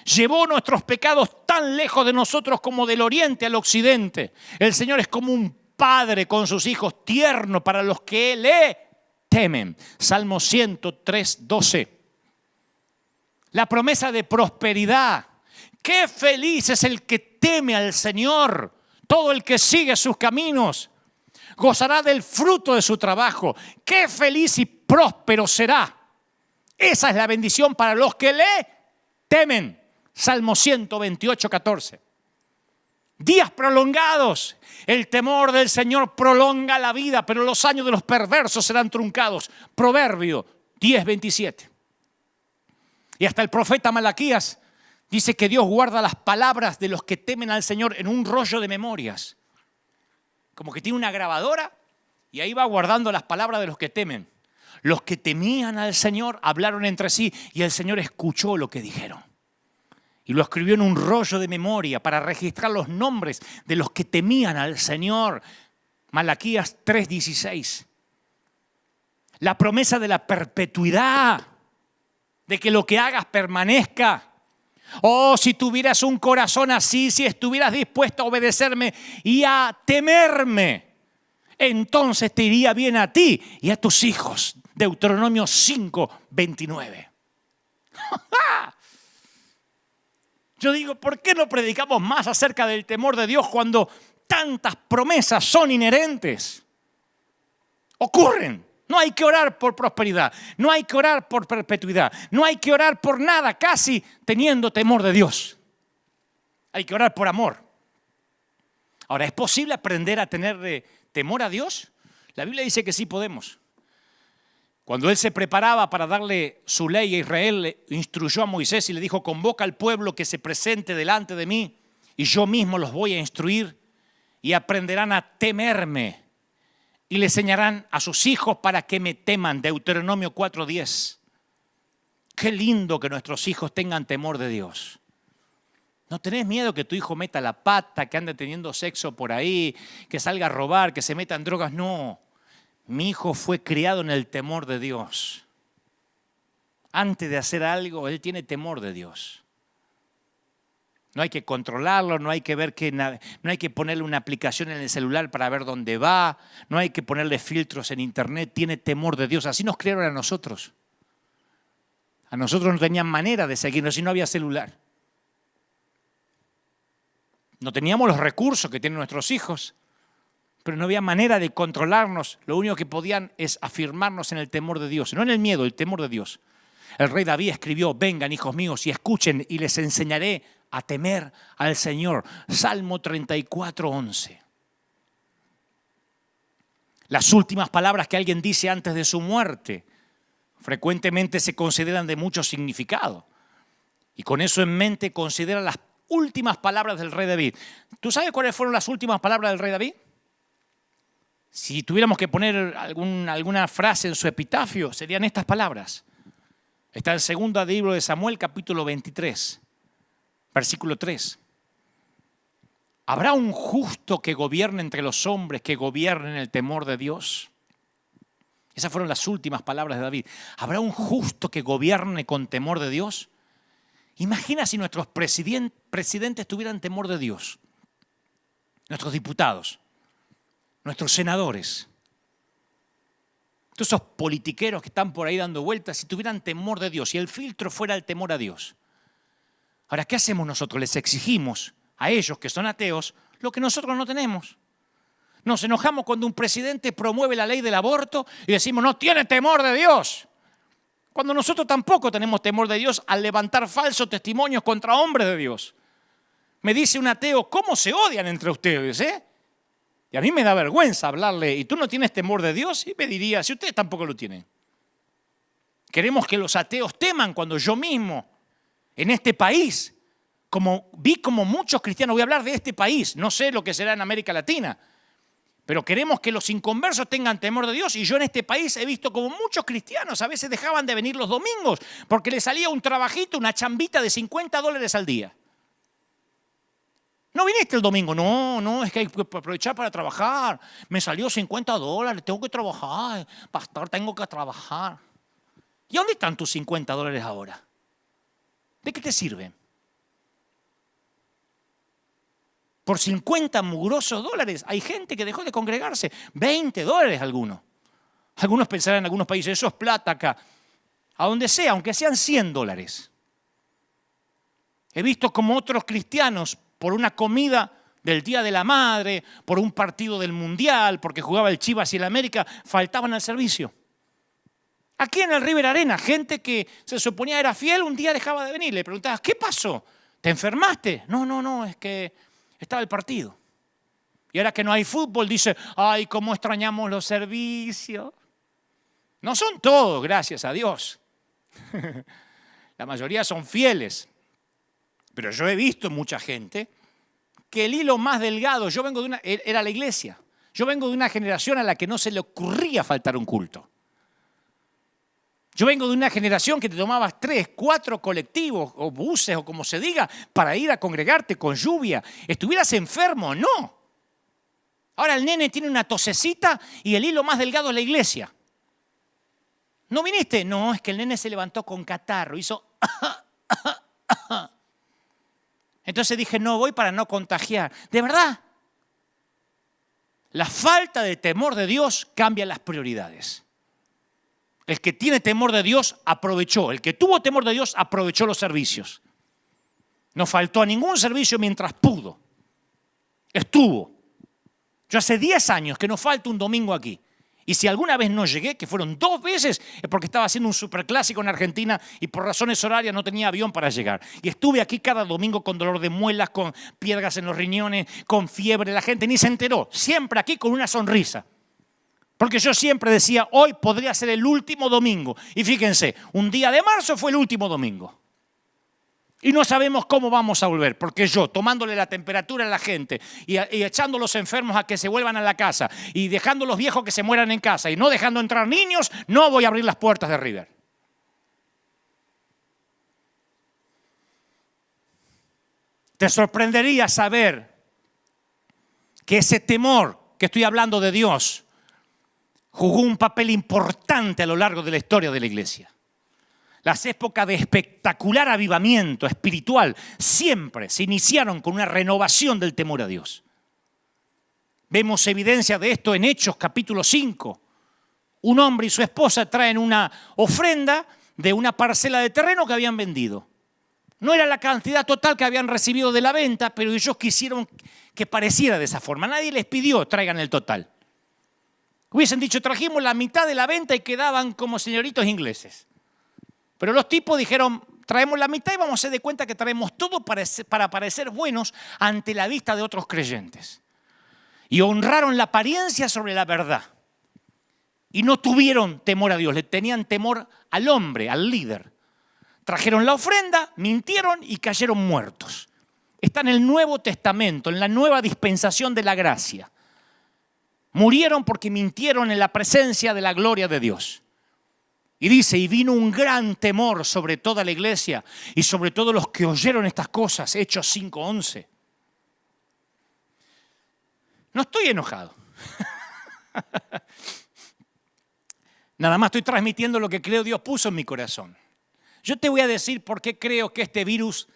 Llevó nuestros pecados tan lejos de nosotros como del oriente al occidente. El Señor es como un padre con sus hijos, tierno para los que le temen. Salmo 103:12. La promesa de prosperidad. Qué feliz es el que teme al Señor. Todo el que sigue sus caminos gozará del fruto de su trabajo. Qué feliz y próspero será. Esa es la bendición para los que le temen. Salmo 128:14. Días prolongados. El temor del Señor prolonga la vida, pero los años de los perversos serán truncados. Proverbio 10:27. Y hasta el profeta Malaquías dice que Dios guarda las palabras de los que temen al Señor en un rollo de memorias. Como que tiene una grabadora y ahí va guardando las palabras de los que temen. Los que temían al Señor hablaron entre sí y el Señor escuchó lo que dijeron. Y lo escribió en un rollo de memoria para registrar los nombres de los que temían al Señor. Malaquías 3:16. La promesa de la perpetuidad, de que lo que hagas permanezca. Oh, si tuvieras un corazón así, si estuvieras dispuesto a obedecerme y a temerme, entonces te iría bien a ti y a tus hijos. Deuteronomio 5:29. Yo digo, ¿por qué no predicamos más acerca del temor de Dios cuando tantas promesas son inherentes? Ocurren. No hay que orar por prosperidad, no hay que orar por perpetuidad, no hay que orar por nada casi teniendo temor de Dios. Hay que orar por amor. Ahora, ¿es posible aprender a tener temor a Dios? La Biblia dice que sí podemos. Cuando él se preparaba para darle su ley a Israel, le instruyó a Moisés y le dijo: convoca al pueblo que se presente delante de mí y yo mismo los voy a instruir y aprenderán a temerme y le enseñarán a sus hijos para que me teman. Deuteronomio 4:10. Qué lindo que nuestros hijos tengan temor de Dios. ¿No tenés miedo que tu hijo meta la pata, que ande teniendo sexo por ahí, que salga a robar, que se meta en drogas? No. Mi hijo fue criado en el temor de Dios. Antes de hacer algo, él tiene temor de Dios. No hay que controlarlo, no hay que ver no hay que ponerle una aplicación en el celular para ver dónde va, no hay que ponerle filtros en internet, tiene temor de Dios. Así nos criaron a nosotros. A nosotros no tenían manera de seguirnos si no había celular. No teníamos los recursos que tienen nuestros hijos, pero no había manera de controlarnos. Lo único que podían es afirmarnos en el temor de Dios, no en el miedo, el temor de Dios. El rey David escribió: vengan, hijos míos, y escuchen, y les enseñaré a temer al Señor. Salmo 34:11. Las últimas palabras que alguien dice antes de su muerte frecuentemente se consideran de mucho significado. Y con eso en mente considera las últimas palabras del rey David. ¿Tú sabes cuáles fueron las últimas palabras del rey David? Si tuviéramos que poner alguna frase en su epitafio, serían estas palabras. Está en segunda libro de Samuel, capítulo 23, versículo 3. ¿Habrá un justo que gobierne entre los hombres, que gobierne en el temor de Dios? Esas fueron las últimas palabras de David. ¿Habrá un justo que gobierne con temor de Dios? Imagina si nuestros presidentes tuvieran temor de Dios. Nuestros diputados, nuestros senadores, todos esos politiqueros que están por ahí dando vueltas, si tuvieran temor de Dios y el filtro fuera el temor a Dios. Ahora, ¿qué hacemos nosotros? Les exigimos a ellos que son ateos lo que nosotros no tenemos. Nos enojamos cuando un presidente promueve la ley del aborto y decimos: no tiene temor de Dios. Cuando nosotros tampoco tenemos temor de Dios al levantar falsos testimonios contra hombres de Dios. Me dice un ateo: ¿cómo se odian entre ustedes? Y a mí me da vergüenza hablarle: ¿y tú no tienes temor de Dios? Y me diría: si ustedes tampoco lo tienen. Queremos que los ateos teman cuando yo mismo, en este país, vi como muchos cristianos, voy a hablar de este país, no sé lo que será en América Latina, pero queremos que los inconversos tengan temor de Dios. Y yo en este país he visto como muchos cristianos a veces dejaban de venir los domingos porque les salía un trabajito, una chambita de $50 al día. ¿No viniste el domingo? No, es que hay que aprovechar para trabajar. Me salió $50, tengo que trabajar. Pastor, tengo que trabajar. ¿Y dónde están tus $50 ahora? ¿De qué te sirven? Por 50 mugrosos dólares hay gente que dejó de congregarse. $20 algunos. Algunos pensarán en algunos países: eso es plata acá. A donde sea, aunque sean $100. He visto como otros cristianos, por una comida del Día de la Madre, por un partido del Mundial, porque jugaba el Chivas y el América, faltaban al servicio. Aquí en el River Arena, gente que se suponía era fiel, un día dejaba de venir. Le preguntabas: ¿qué pasó? ¿Te enfermaste? No, es que estaba el partido. Y ahora que no hay fútbol, dice: ay, cómo extrañamos los servicios. No son todos, gracias a Dios. La mayoría son fieles. Pero yo he visto mucha gente que el hilo más delgado, era la iglesia. Yo vengo de una generación a la que no se le ocurría faltar un culto. Yo vengo de una generación que te tomabas 3, 4 colectivos o buses o como se diga para ir a congregarte con lluvia. ¿Estuvieras enfermo? No. Ahora el nene tiene una tosecita y el hilo más delgado es la iglesia. ¿No viniste? No, es que el nene se levantó con catarro, hizo... Entonces dije, no voy para no contagiar. ¿De verdad? La falta de temor de Dios cambia las prioridades. El que tiene temor de Dios aprovechó. El que tuvo temor de Dios aprovechó los servicios. No faltó a ningún servicio mientras pudo. Estuvo. Yo hace 10 años que no falta un domingo aquí. Y si alguna vez no llegué, que fueron 2 veces, es porque estaba haciendo un superclásico en Argentina y por razones horarias no tenía avión para llegar. Y estuve aquí cada domingo con dolor de muelas, con piedras en los riñones, con fiebre. La gente ni se enteró. Siempre aquí con una sonrisa. Porque yo siempre decía, hoy podría ser el último domingo. Y fíjense, un día de marzo fue el último domingo. Y no sabemos cómo vamos a volver, porque yo, tomándole la temperatura a la gente y echando a los enfermos a que se vuelvan a la casa y dejando a los viejos que se mueran en casa y no dejando entrar niños, no voy a abrir las puertas de River. Te sorprendería saber que ese temor que estoy hablando de Dios jugó un papel importante a lo largo de la historia de la iglesia. Las épocas de espectacular avivamiento espiritual siempre se iniciaron con una renovación del temor a Dios. Vemos evidencia de esto en Hechos capítulo 5. Un hombre y su esposa traen una ofrenda de una parcela de terreno que habían vendido. No era la cantidad total que habían recibido de la venta, pero ellos quisieron que pareciera de esa forma. Nadie les pidió traigan el total. Hubiesen dicho trajimos la mitad de la venta y quedaban como señoritos ingleses. Pero los tipos dijeron, traemos la mitad y vamos a hacer de cuenta que traemos todo para parecer buenos ante la vista de otros creyentes. Y honraron la apariencia sobre la verdad. Y no tuvieron temor a Dios, le tenían temor al hombre, al líder. Trajeron la ofrenda, mintieron y cayeron muertos. Está en el Nuevo Testamento, en la nueva dispensación de la gracia. Murieron porque mintieron en la presencia de la gloria de Dios. Y dice, y vino un gran temor sobre toda la iglesia y sobre todos los que oyeron estas cosas, Hechos 5:11. No estoy enojado. Nada más estoy transmitiendo lo que creo Dios puso en mi corazón. Yo te voy a decir por qué creo que este virus,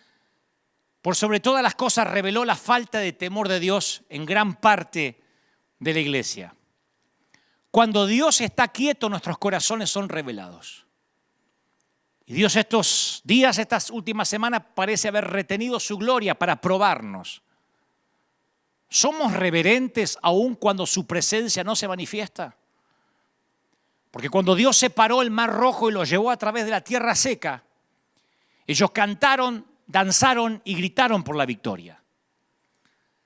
por sobre todas las cosas, reveló la falta de temor de Dios en gran parte de la iglesia. Cuando Dios está quieto, nuestros corazones son revelados. Y Dios estos días, estas últimas semanas, parece haber retenido su gloria para probarnos. ¿Somos reverentes aún cuando su presencia no se manifiesta? Porque cuando Dios separó el mar rojo y lo llevó a través de la tierra seca, ellos cantaron, danzaron y gritaron por la victoria.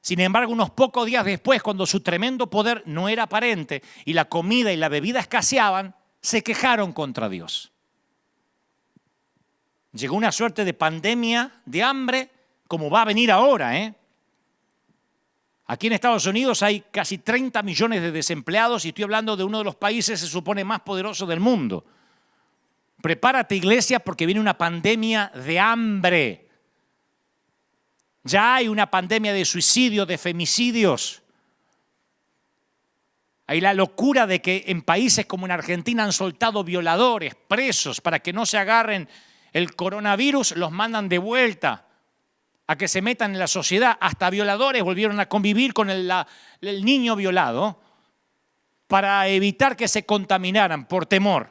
Sin embargo, unos pocos días después, cuando su tremendo poder no era aparente y la comida y la bebida escaseaban, se quejaron contra Dios. Llegó una suerte de pandemia, de hambre, como va a venir ahora, Aquí en Estados Unidos hay casi 30 millones de desempleados y estoy hablando de uno de los países, se supone, más poderosos del mundo. Prepárate, iglesia, porque viene una pandemia de hambre. Ya hay una pandemia de suicidio, de femicidios. Hay la locura de que en países como en Argentina han soltado violadores, presos, para que no se agarren el coronavirus, los mandan de vuelta a que se metan en la sociedad. Hasta violadores volvieron a convivir con el niño violado para evitar que se contaminaran por temor.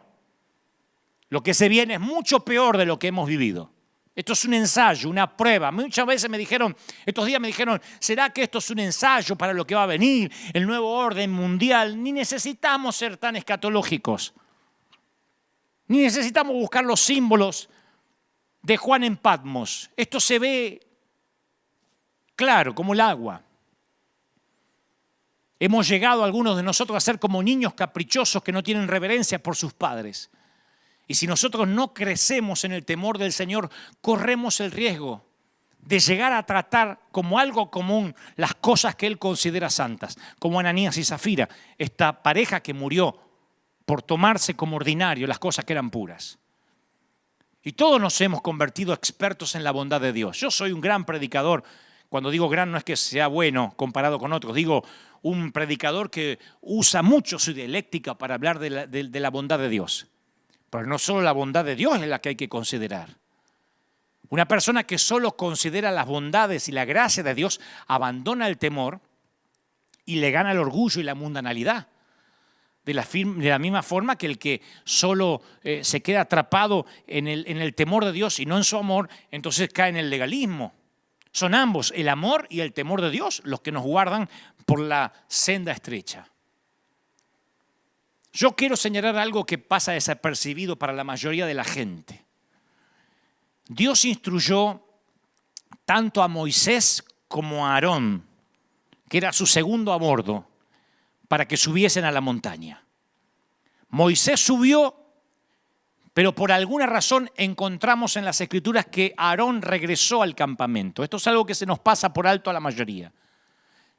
Lo que se viene es mucho peor de lo que hemos vivido. Esto es un ensayo, una prueba. Muchas veces me dijeron, estos días me dijeron, ¿será que esto es un ensayo para lo que va a venir? El nuevo orden mundial. Ni necesitamos ser tan escatológicos. Ni necesitamos buscar los símbolos de Juan en Patmos. Esto se ve claro, como el agua. Hemos llegado algunos de nosotros a ser como niños caprichosos que no tienen reverencia por sus padres. Y si nosotros no crecemos en el temor del Señor, corremos el riesgo de llegar a tratar como algo común las cosas que Él considera santas, como Ananías y Zafira, esta pareja que murió por tomarse como ordinario las cosas que eran puras. Y todos nos hemos convertido expertos en la bondad de Dios. Yo soy un gran predicador. Cuando digo gran no es que sea bueno comparado con otros. Digo un predicador que usa mucho su dialéctica para hablar de la bondad de Dios. Pero no solo la bondad de Dios es la que hay que considerar. Una persona que solo considera las bondades y la gracia de Dios abandona el temor y le gana el orgullo y la mundanalidad. De la misma forma que el que solo se queda atrapado en el temor de Dios y no en su amor, entonces cae en el legalismo. Son ambos, el amor y el temor de Dios, los que nos guardan por la senda estrecha. Yo quiero señalar algo que pasa desapercibido para la mayoría de la gente. Dios instruyó tanto a Moisés como a Aarón, que era su segundo a bordo, para que subiesen a la montaña. Moisés subió, pero por alguna razón encontramos en las Escrituras que Aarón regresó al campamento. Esto es algo que se nos pasa por alto a la mayoría.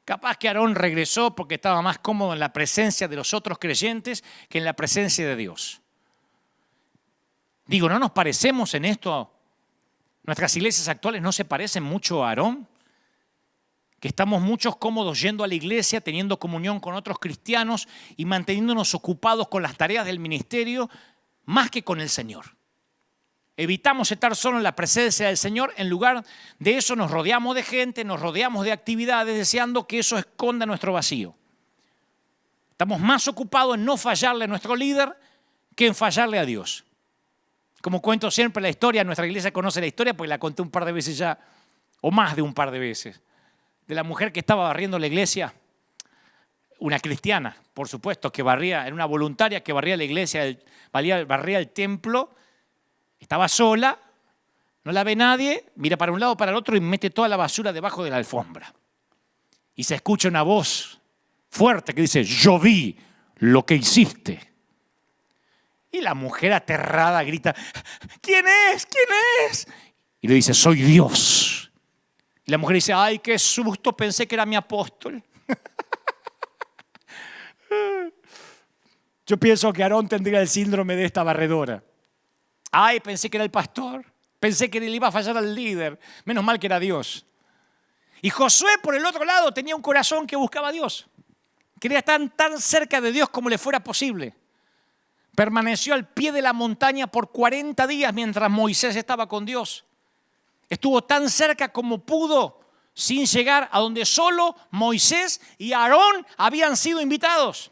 Capaz que Aarón regresó porque estaba más cómodo en la presencia de los otros creyentes que en la presencia de Dios. Digo, ¿no nos parecemos en esto? Nuestras iglesias actuales no se parecen mucho a Aarón. Que estamos muchos cómodos yendo a la iglesia, teniendo comunión con otros cristianos y manteniéndonos ocupados con las tareas del ministerio más que con el Señor. Evitamos estar solo en la presencia del Señor, en lugar de eso nos rodeamos de gente, nos rodeamos de actividades deseando que eso esconda nuestro vacío. Estamos más ocupados en no fallarle a nuestro líder que en fallarle a Dios. Como cuento siempre la historia, nuestra iglesia conoce la historia porque la conté un par de veces ya, o más de un par de veces. De la mujer que estaba barriendo la iglesia, una cristiana, por supuesto, que barría, era una voluntaria que barría la iglesia, barría el templo, estaba sola, no la ve nadie, mira para un lado, para el otro y mete toda la basura debajo de la alfombra. Y se escucha una voz fuerte que dice, yo vi lo que hiciste. Y la mujer aterrada grita, ¿quién es? ¿Quién es? Y le dice, soy Dios. Y la mujer dice, ay, qué susto, pensé que era mi apóstol. Yo pienso que Aarón tendría el síndrome de esta barredora. Ay, pensé que era el pastor. Pensé que le iba a fallar al líder. Menos mal que era Dios. Y Josué, por el otro lado, tenía un corazón que buscaba a Dios. Quería estar tan cerca de Dios como le fuera posible. Permaneció al pie de la montaña por 40 días mientras Moisés estaba con Dios. Estuvo tan cerca como pudo, sin llegar a donde solo Moisés y Aarón habían sido invitados.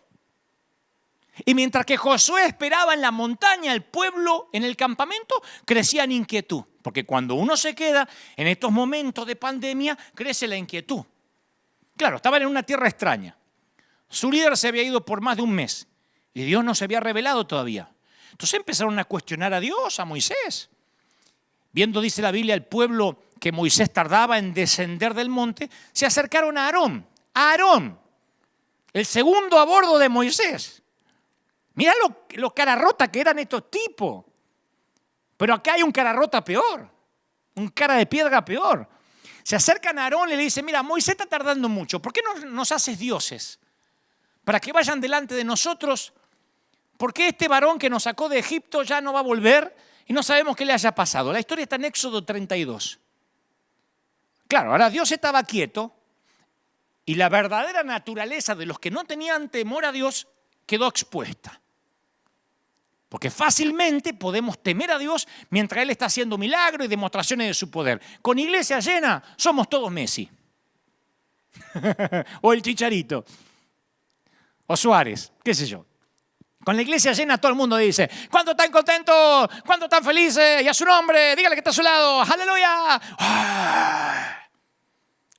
Y mientras que Josué esperaba en la montaña, el pueblo en el campamento crecía en inquietud. Porque cuando uno se queda en estos momentos de pandemia, crece la inquietud. Claro, estaban en una tierra extraña. Su líder se había ido por más de un mes y Dios no se había revelado todavía. Entonces empezaron a cuestionar a Dios, a Moisés. Viendo, dice la Biblia, el pueblo que Moisés tardaba en descender del monte, se acercaron a Aarón. A Aarón, el segundo a bordo de Moisés. Mirá lo cara rota que eran estos tipos. Pero acá hay un cara rota peor. Un cara de piedra peor. Se acercan a Aarón y le dicen, mira, Moisés está tardando mucho. ¿Por qué no nos haces dioses? Para que vayan delante de nosotros. ¿Por qué este varón que nos sacó de Egipto ya no va a volver? Y no sabemos qué le haya pasado. La historia está en Éxodo 32. Claro, ahora Dios estaba quieto y la verdadera naturaleza de los que no tenían temor a Dios quedó expuesta. Porque fácilmente podemos temer a Dios mientras Él está haciendo milagros y demostraciones de su poder. Con iglesia llena somos todos Messi. O el Chicharito. O Suárez, qué sé yo. Con la iglesia llena todo el mundo dice, ¿cuánto están contentos? ¿Cuánto están felices? Y a su nombre, dígale que está a su lado. ¡Aleluya! ¡Ah!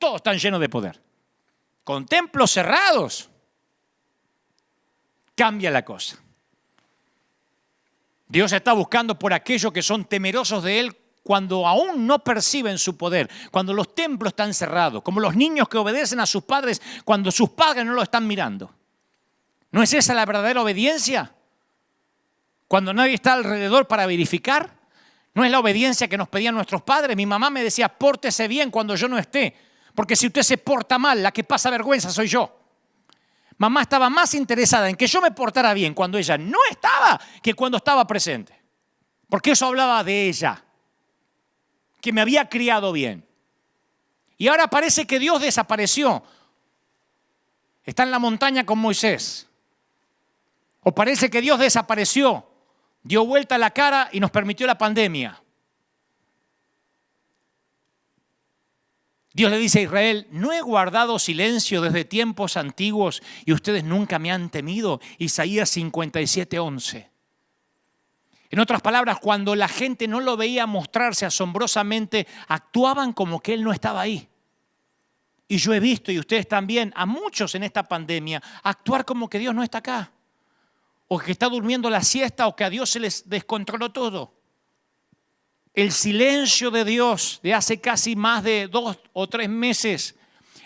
Todos están llenos de poder. Con templos cerrados, cambia la cosa. Dios está buscando por aquellos que son temerosos de Él cuando aún no perciben su poder, cuando los templos están cerrados, como los niños que obedecen a sus padres cuando sus padres no lo están mirando. ¿No es esa la verdadera obediencia? Cuando nadie está alrededor para verificar. ¿No es la obediencia que nos pedían nuestros padres? Mi mamá me decía, pórtese bien cuando yo no esté, porque si usted se porta mal, la que pasa vergüenza soy yo. Mamá estaba más interesada en que yo me portara bien cuando ella no estaba que cuando estaba presente. Porque eso hablaba de ella, que me había criado bien. Y ahora parece que Dios desapareció. Está en la montaña con Moisés. O parece que Dios desapareció, dio vuelta la cara y nos permitió la pandemia. Dios le dice a Israel, no he guardado silencio desde tiempos antiguos y ustedes nunca me han temido. Isaías 57:11. En otras palabras, cuando la gente no lo veía mostrarse asombrosamente, actuaban como que Él no estaba ahí. Y yo he visto, y ustedes también, a muchos en esta pandemia, actuar como que Dios no está acá. O que está durmiendo la siesta, o que a Dios se les descontroló todo. El silencio de Dios de hace casi más de 2 o 3 meses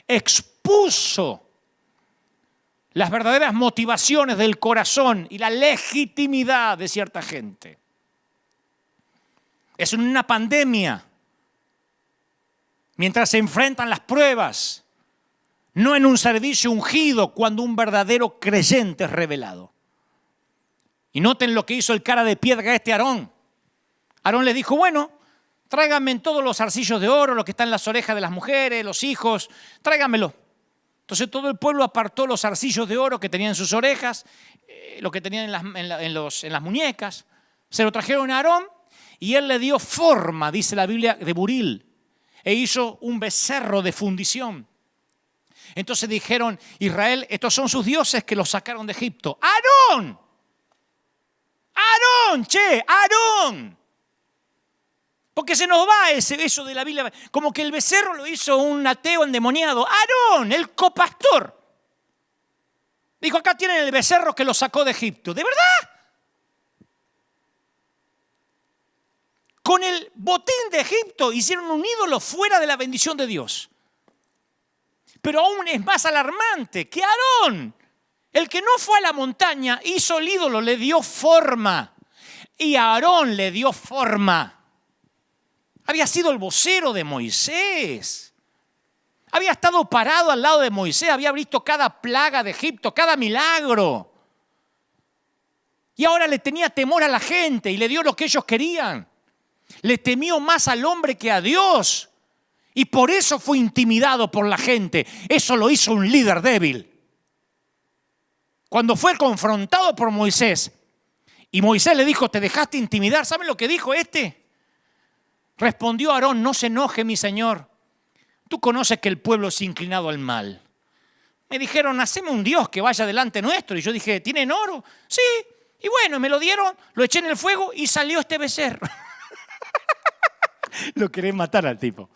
expuso las verdaderas motivaciones del corazón y la legitimidad de cierta gente. Es una pandemia. Mientras se enfrentan las pruebas, no en un servicio ungido cuando un verdadero creyente es revelado. Y noten lo que hizo el cara de piedra Aarón. Aarón le dijo, bueno, tráiganme todos los zarcillos de oro, lo que está en las orejas de las mujeres, los hijos, tráiganmelo. Entonces todo el pueblo apartó los zarcillos de oro que tenían en sus orejas, lo que tenían en las muñecas. Se lo trajeron a Aarón y él le dio forma, dice la Biblia, de buril. E hizo un becerro de fundición. Entonces dijeron, Israel, estos son sus dioses que los sacaron de Egipto. ¡Aarón! ¡Aarón, che! ¡Aarón! Porque se nos va eso de la Biblia, como que el becerro lo hizo un ateo endemoniado. ¡Aarón, el copastor! Dijo, acá tienen el becerro que lo sacó de Egipto. ¿De verdad? Con el botín de Egipto hicieron un ídolo fuera de la bendición de Dios. Pero aún es más alarmante que Aarón, el que no fue a la montaña, hizo el ídolo, le dio forma. Y Aarón le dio forma. Había sido el vocero de Moisés. Había estado parado al lado de Moisés, había visto cada plaga de Egipto, cada milagro. Y ahora le tenía temor a la gente y le dio lo que ellos querían. Le temió más al hombre que a Dios. Y por eso fue intimidado por la gente. Eso lo hizo un líder débil. Cuando fue confrontado por Moisés, y Moisés le dijo, ¿te dejaste intimidar? ¿Saben lo que dijo este? Respondió Aarón, no se enoje mi señor. Tú conoces que el pueblo es inclinado al mal. Me dijeron, haceme un Dios que vaya delante nuestro. Y yo dije, ¿tienen oro? Sí. Y bueno, me lo dieron, lo eché en el fuego y salió este becerro. Lo querés matar al tipo.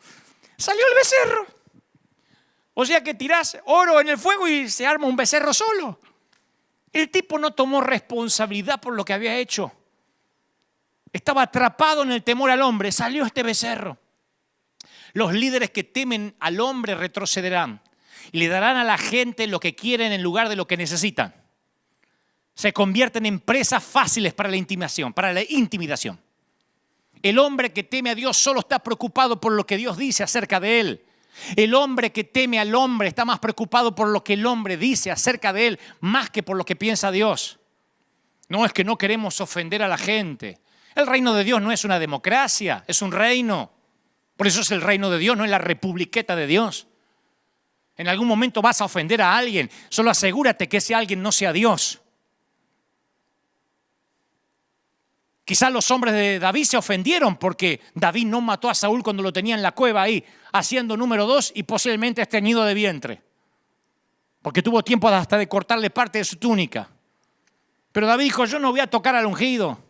Salió el becerro. O sea que tirás oro en el fuego y se arma un becerro solo. El tipo no tomó responsabilidad por lo que había hecho. Estaba atrapado en el temor al hombre. Salió este becerro. Los líderes que temen al hombre retrocederán y le darán a la gente lo que quieren en lugar de lo que necesitan. Se convierten en presas fáciles para la intimidación. El hombre que teme a Dios solo está preocupado por lo que Dios dice acerca de él. El hombre que teme al hombre está más preocupado por lo que el hombre dice acerca de él, más que por lo que piensa Dios. No es que no queremos ofender a la gente. El reino de Dios no es una democracia, es un reino. Por eso es el reino de Dios, no es la republiqueta de Dios. En algún momento vas a ofender a alguien, solo asegúrate que ese alguien no sea Dios. Quizás los hombres de David se ofendieron porque David no mató a Saúl cuando lo tenía en la cueva ahí, haciendo número 2 y posiblemente estreñido de vientre. Porque tuvo tiempo hasta de cortarle parte de su túnica. Pero David dijo, yo no voy a tocar al ungido.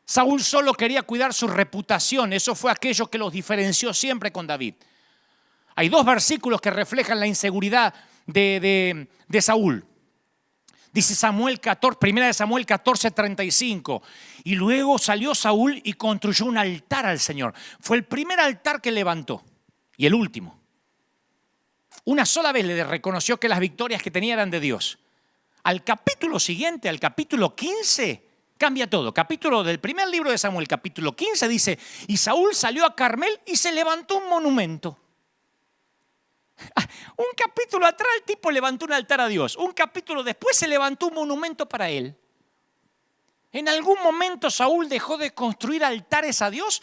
Saúl solo quería cuidar su reputación. Eso fue aquello que los diferenció siempre con David. Hay 2 versículos que reflejan la inseguridad de Saúl. Dice Samuel 14, 1 Samuel 14:35. Y luego salió Saúl y construyó un altar al Señor. Fue el primer altar que levantó y el último. Una sola vez le reconoció que las victorias que tenía eran de Dios. Al capítulo siguiente, al capítulo 15, cambia todo. Capítulo del primer libro de Samuel, capítulo 15, dice, y Saúl salió a Carmel y se levantó un monumento. Un capítulo atrás el tipo levantó un altar a Dios. Un capítulo después se levantó un monumento para él. En algún momento Saúl dejó de construir altares a Dios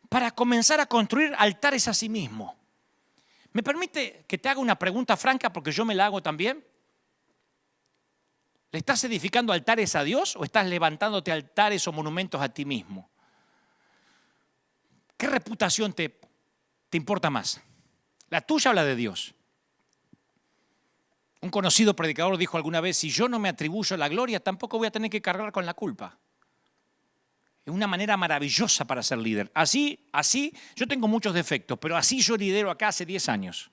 para comenzar a construir altares a sí mismo. ¿Me permite que te haga una pregunta franca porque yo me la hago también? ¿Le estás edificando altares a Dios o estás levantándote altares o monumentos a ti mismo? ¿Qué reputación te importa más? ¿La tuya o la de Dios? Un conocido predicador dijo alguna vez, si yo no me atribuyo la gloria, tampoco voy a tener que cargar con la culpa. Es una manera maravillosa para ser líder. Así, yo tengo muchos defectos, pero así yo lidero acá hace 10 años.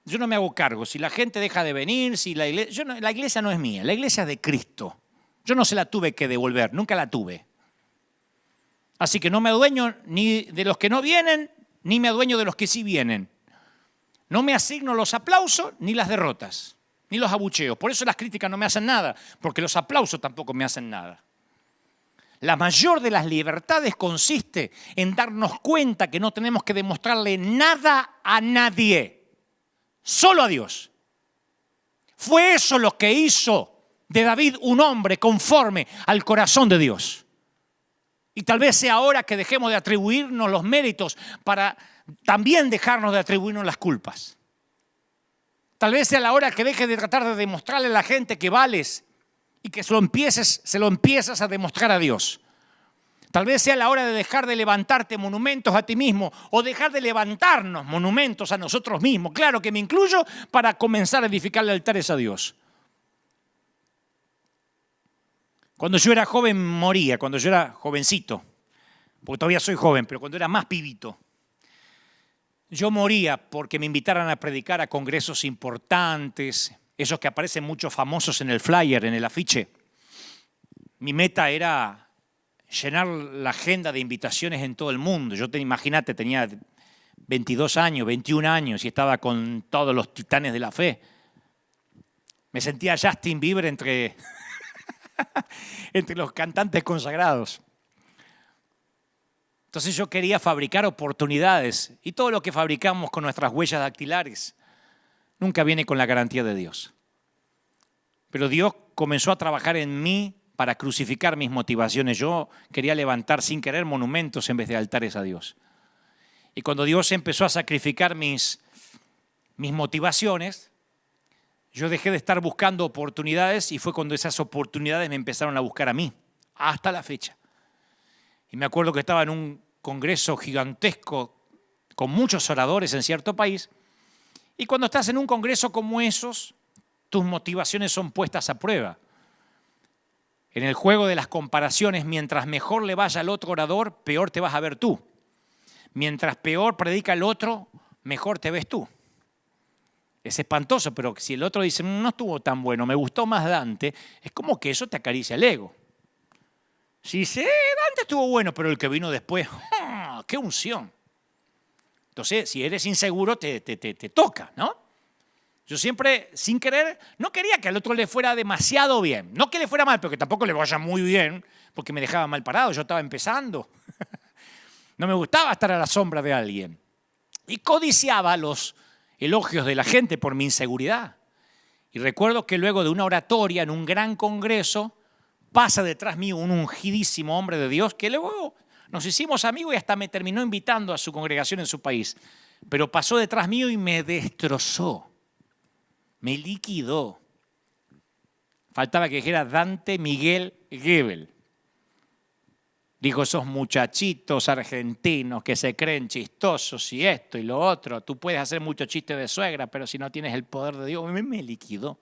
Yo no me hago cargo. Si la gente deja de venir, si la iglesia no es mía, la iglesia es de Cristo. Yo no se la tuve que devolver, nunca la tuve. Así que no me adueño ni de los que no vienen, ni me adueño de los que sí vienen. No me asigno los aplausos ni las derrotas, ni los abucheos. Por eso las críticas no me hacen nada, porque los aplausos tampoco me hacen nada. La mayor de las libertades consiste en darnos cuenta que no tenemos que demostrarle nada a nadie, solo a Dios. Fue eso lo que hizo de David un hombre conforme al corazón de Dios. Y tal vez sea ahora que dejemos de atribuirnos los méritos para también dejarnos de atribuirnos las culpas. Tal vez sea la hora que dejes de tratar de demostrarle a la gente que vales y que se lo empiezas a demostrar a Dios. Tal vez sea la hora de dejar de levantarte monumentos a ti mismo o dejar de levantarnos monumentos a nosotros mismos. Claro que me incluyo para comenzar a edificarle altares a Dios. Cuando yo era joven moría, cuando yo era jovencito, porque todavía soy joven, pero cuando era más pibito, yo moría porque me invitaran a predicar a congresos importantes, esos que aparecen muchos famosos en el flyer, en el afiche. Mi meta era llenar la agenda de invitaciones en todo el mundo. Imagínate, tenía 22 años, 21 años y estaba con todos los titanes de la fe. Me sentía Justin Bieber entre los cantantes consagrados. Entonces yo quería fabricar oportunidades y todo lo que fabricamos con nuestras huellas dactilares nunca viene con la garantía de Dios. Pero Dios comenzó a trabajar en mí para crucificar mis motivaciones. Yo quería levantar sin querer monumentos en vez de altares a Dios. Y cuando Dios empezó a sacrificar mis motivaciones, yo dejé de estar buscando oportunidades y fue cuando esas oportunidades me empezaron a buscar a mí, hasta la fecha. Y me acuerdo que estaba en un congreso gigantesco con muchos oradores en cierto país. Y cuando estás en un congreso como esos, tus motivaciones son puestas a prueba. En el juego de las comparaciones, mientras mejor le vaya al otro orador, peor te vas a ver tú. Mientras peor predica el otro, mejor te ves tú. Es espantoso, pero si el otro dice, no estuvo tan bueno, me gustó más Dante, es como que eso te acaricia el ego. Si dice, Dante estuvo bueno, pero el que vino después, ¡qué unción! Entonces, si eres inseguro, te toca, ¿no? Yo siempre, sin querer, no quería que al otro le fuera demasiado bien. No que le fuera mal, pero que tampoco le vaya muy bien, porque me dejaba mal parado, yo estaba empezando. No me gustaba estar a la sombra de alguien. Y codiciaba los elogios de la gente por mi inseguridad. Y recuerdo que luego de una oratoria en un gran congreso, pasa detrás mío un ungidísimo hombre de Dios que luego nos hicimos amigos y hasta me terminó invitando a su congregación en su país. Pero pasó detrás mío y me destrozó. Me liquidó. Faltaba que dijera Dante Miguel Gebel. Dijo, esos muchachitos argentinos que se creen chistosos y esto y lo otro. Tú puedes hacer muchos chistes de suegra, pero si no tienes el poder de Dios, me liquidó.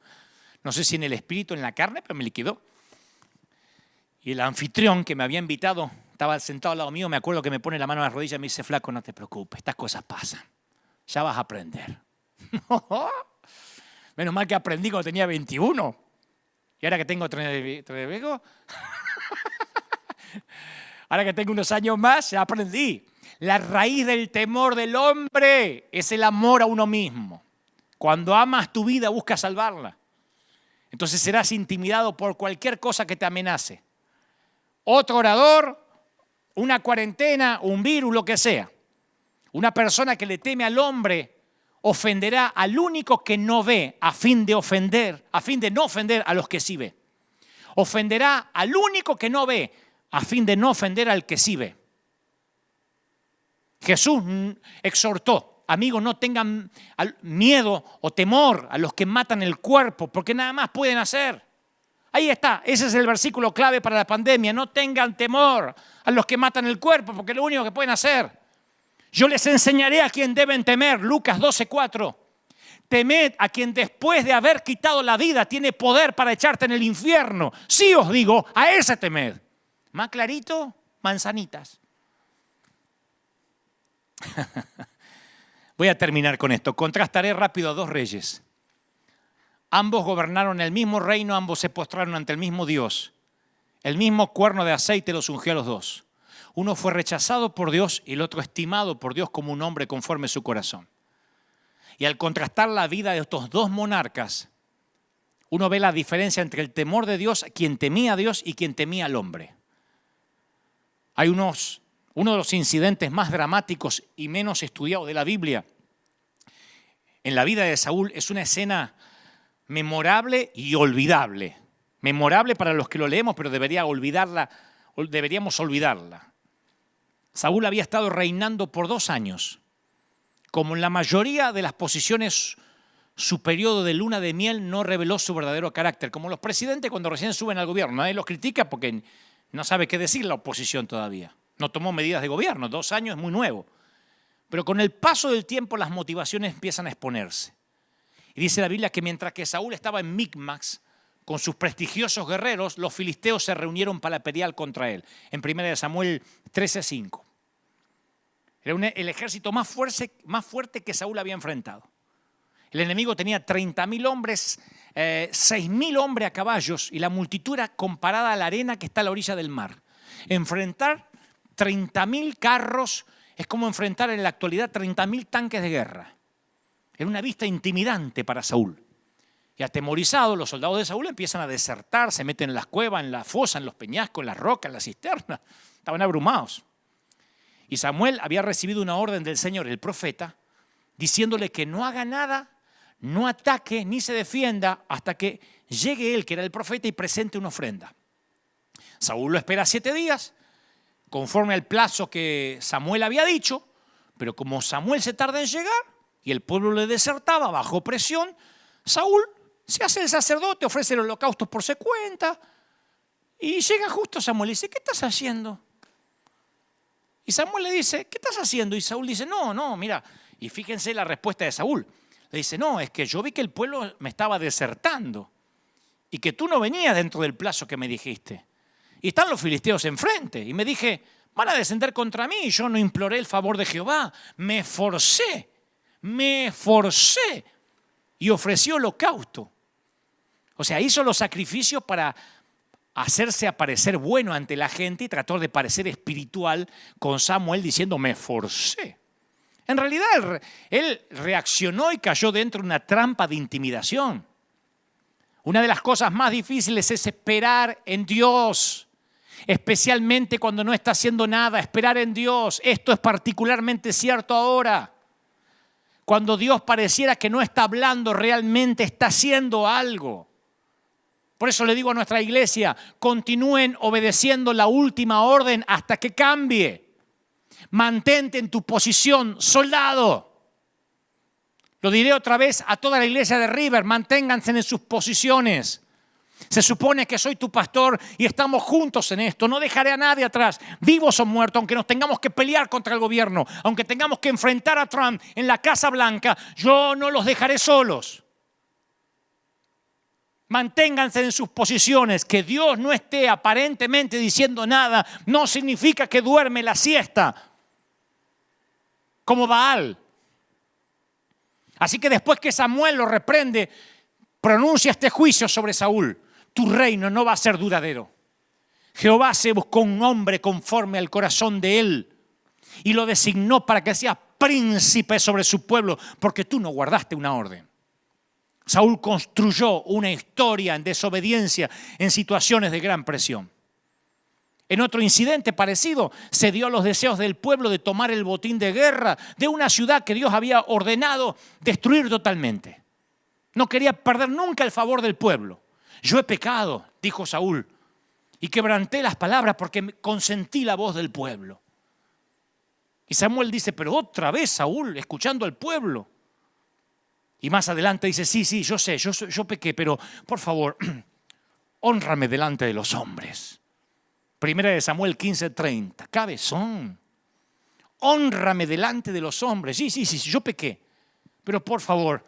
No sé si en el espíritu, en la carne, pero me liquidó. Y el anfitrión que me había invitado estaba sentado al lado mío. Me acuerdo que me pone la mano a la rodilla y me dice, flaco, no te preocupes, estas cosas pasan. Ya vas a aprender. Menos mal que aprendí cuando tenía 21. Y ahora que tengo ahora que tengo unos años más, ya aprendí. La raíz del temor del hombre es el amor a uno mismo. Cuando amas tu vida, buscas salvarla. Entonces serás intimidado por cualquier cosa que te amenace. Otro orador, una cuarentena, un virus, lo que sea. Una persona que le teme al hombre ofenderá al único que no ve a fin de no ofender a los que sí ve. Ofenderá al único que no ve a fin de no ofender al que sí ve. Jesús exhortó, amigos, no tengan miedo o temor a los que matan el cuerpo, porque nada más pueden hacer. Ahí está, ese es el versículo clave para la pandemia. No tengan temor a los que matan el cuerpo, porque es lo único que pueden hacer. Yo les enseñaré a quien deben temer, Lucas 12:4. Temed a quien después de haber quitado la vida tiene poder para echarte en el infierno. Sí os digo, a ese temed. Más clarito, manzanitas. Voy a terminar con esto. Contrastaré rápido a dos reyes. Ambos gobernaron el mismo reino, ambos se postraron ante el mismo Dios. El mismo cuerno de aceite los ungió a los dos. Uno fue rechazado por Dios y el otro estimado por Dios como un hombre conforme a su corazón. Y al contrastar la vida de estos dos monarcas, uno ve la diferencia entre el temor de Dios, quien temía a Dios y quien temía al hombre. Hay uno de los incidentes más dramáticos y menos estudiados de la Biblia en la vida de Saúl. Es una escena memorable y olvidable. Memorable para los que lo leemos, pero deberíamos olvidarla. Saúl había estado reinando por 2 años. Como en la mayoría de las posiciones, su periodo de luna de miel no reveló su verdadero carácter. Como los presidentes cuando recién suben al gobierno. Nadie los critica porque no sabe qué decir la oposición todavía. No tomó medidas de gobierno. 2 años es muy nuevo. Pero con el paso del tiempo las motivaciones empiezan a exponerse. Y dice la Biblia que mientras que Saúl estaba en Micmax con sus prestigiosos guerreros, los filisteos se reunieron para pelear contra él. En 1 Samuel 13:5. Era el ejército más fuerte que Saúl había enfrentado. El enemigo tenía 30.000 hombres, 6.000 hombres a caballos y la multitud era comparada a la arena que está a la orilla del mar. Enfrentar 30.000 carros es como enfrentar en la actualidad 30.000 tanques de guerra. Era una vista intimidante para Saúl. Y atemorizados, los soldados de Saúl empiezan a desertar, se meten en las cuevas, en la fosa, en los peñascos, en las rocas, en las cisternas. Estaban abrumados. Y Samuel había recibido una orden del Señor, el profeta, diciéndole que no haga nada, no ataque ni se defienda hasta que llegue él, que era el profeta, y presente una ofrenda. Saúl lo espera 7 días, conforme al plazo que Samuel había dicho, pero como Samuel se tarda en llegar y el pueblo le desertaba bajo presión, Saúl se hace el sacerdote, ofrece el holocausto por su cuenta y llega justo Samuel y dice, ¿qué estás haciendo? Y Samuel le dice, ¿qué estás haciendo? Y Saúl dice, no, mira. Y fíjense la respuesta de Saúl. Le dice, no, es que yo vi que el pueblo me estaba desertando y que tú no venías dentro del plazo que me dijiste. Y están los filisteos enfrente. Y me dije, van a descender contra mí. Y yo no imploré el favor de Jehová. Me forcé y ofrecí holocausto. O sea, hizo los sacrificios para hacerse aparecer bueno ante la gente y trató de parecer espiritual con Samuel diciendo, me forcé. En realidad, él reaccionó y cayó dentro de una trampa de intimidación. Una de las cosas más difíciles es esperar en Dios, especialmente cuando no está haciendo nada, esperar en Dios. Esto es particularmente cierto ahora. Cuando Dios pareciera que no está hablando, realmente está haciendo algo. Por eso le digo a nuestra iglesia, continúen obedeciendo la última orden hasta que cambie. Mantente en tu posición, soldado. Lo diré otra vez a toda la iglesia de River, manténganse en sus posiciones. Se supone que soy tu pastor y estamos juntos en esto. No dejaré a nadie atrás, vivos o muertos, aunque nos tengamos que pelear contra el gobierno, aunque tengamos que enfrentar a Trump en la Casa Blanca, yo no los dejaré solos. Manténganse en sus posiciones. Que Dios no esté aparentemente diciendo nada no significa que duerme la siesta como Baal. Así que después que Samuel lo reprende, pronuncia este juicio sobre Saúl. Tu reino no va a ser duradero. Jehová se buscó un hombre conforme al corazón de él y lo designó para que sea príncipe sobre su pueblo, porque tú no guardaste una orden. Saúl construyó una historia en desobediencia en situaciones de gran presión. En otro incidente parecido, se dio a los deseos del pueblo de tomar el botín de guerra de una ciudad que Dios había ordenado destruir totalmente. No quería perder nunca el favor del pueblo. Yo he pecado, dijo Saúl, y quebranté las palabras porque consentí la voz del pueblo. Y Samuel dice, pero otra vez Saúl, escuchando al pueblo. Y más adelante dice, sí, yo sé, yo pequé, pero por favor, hónrame delante de los hombres. Primera de Samuel 15:30, cabezón. Hónrame delante de los hombres. Sí, yo pequé. Pero por favor,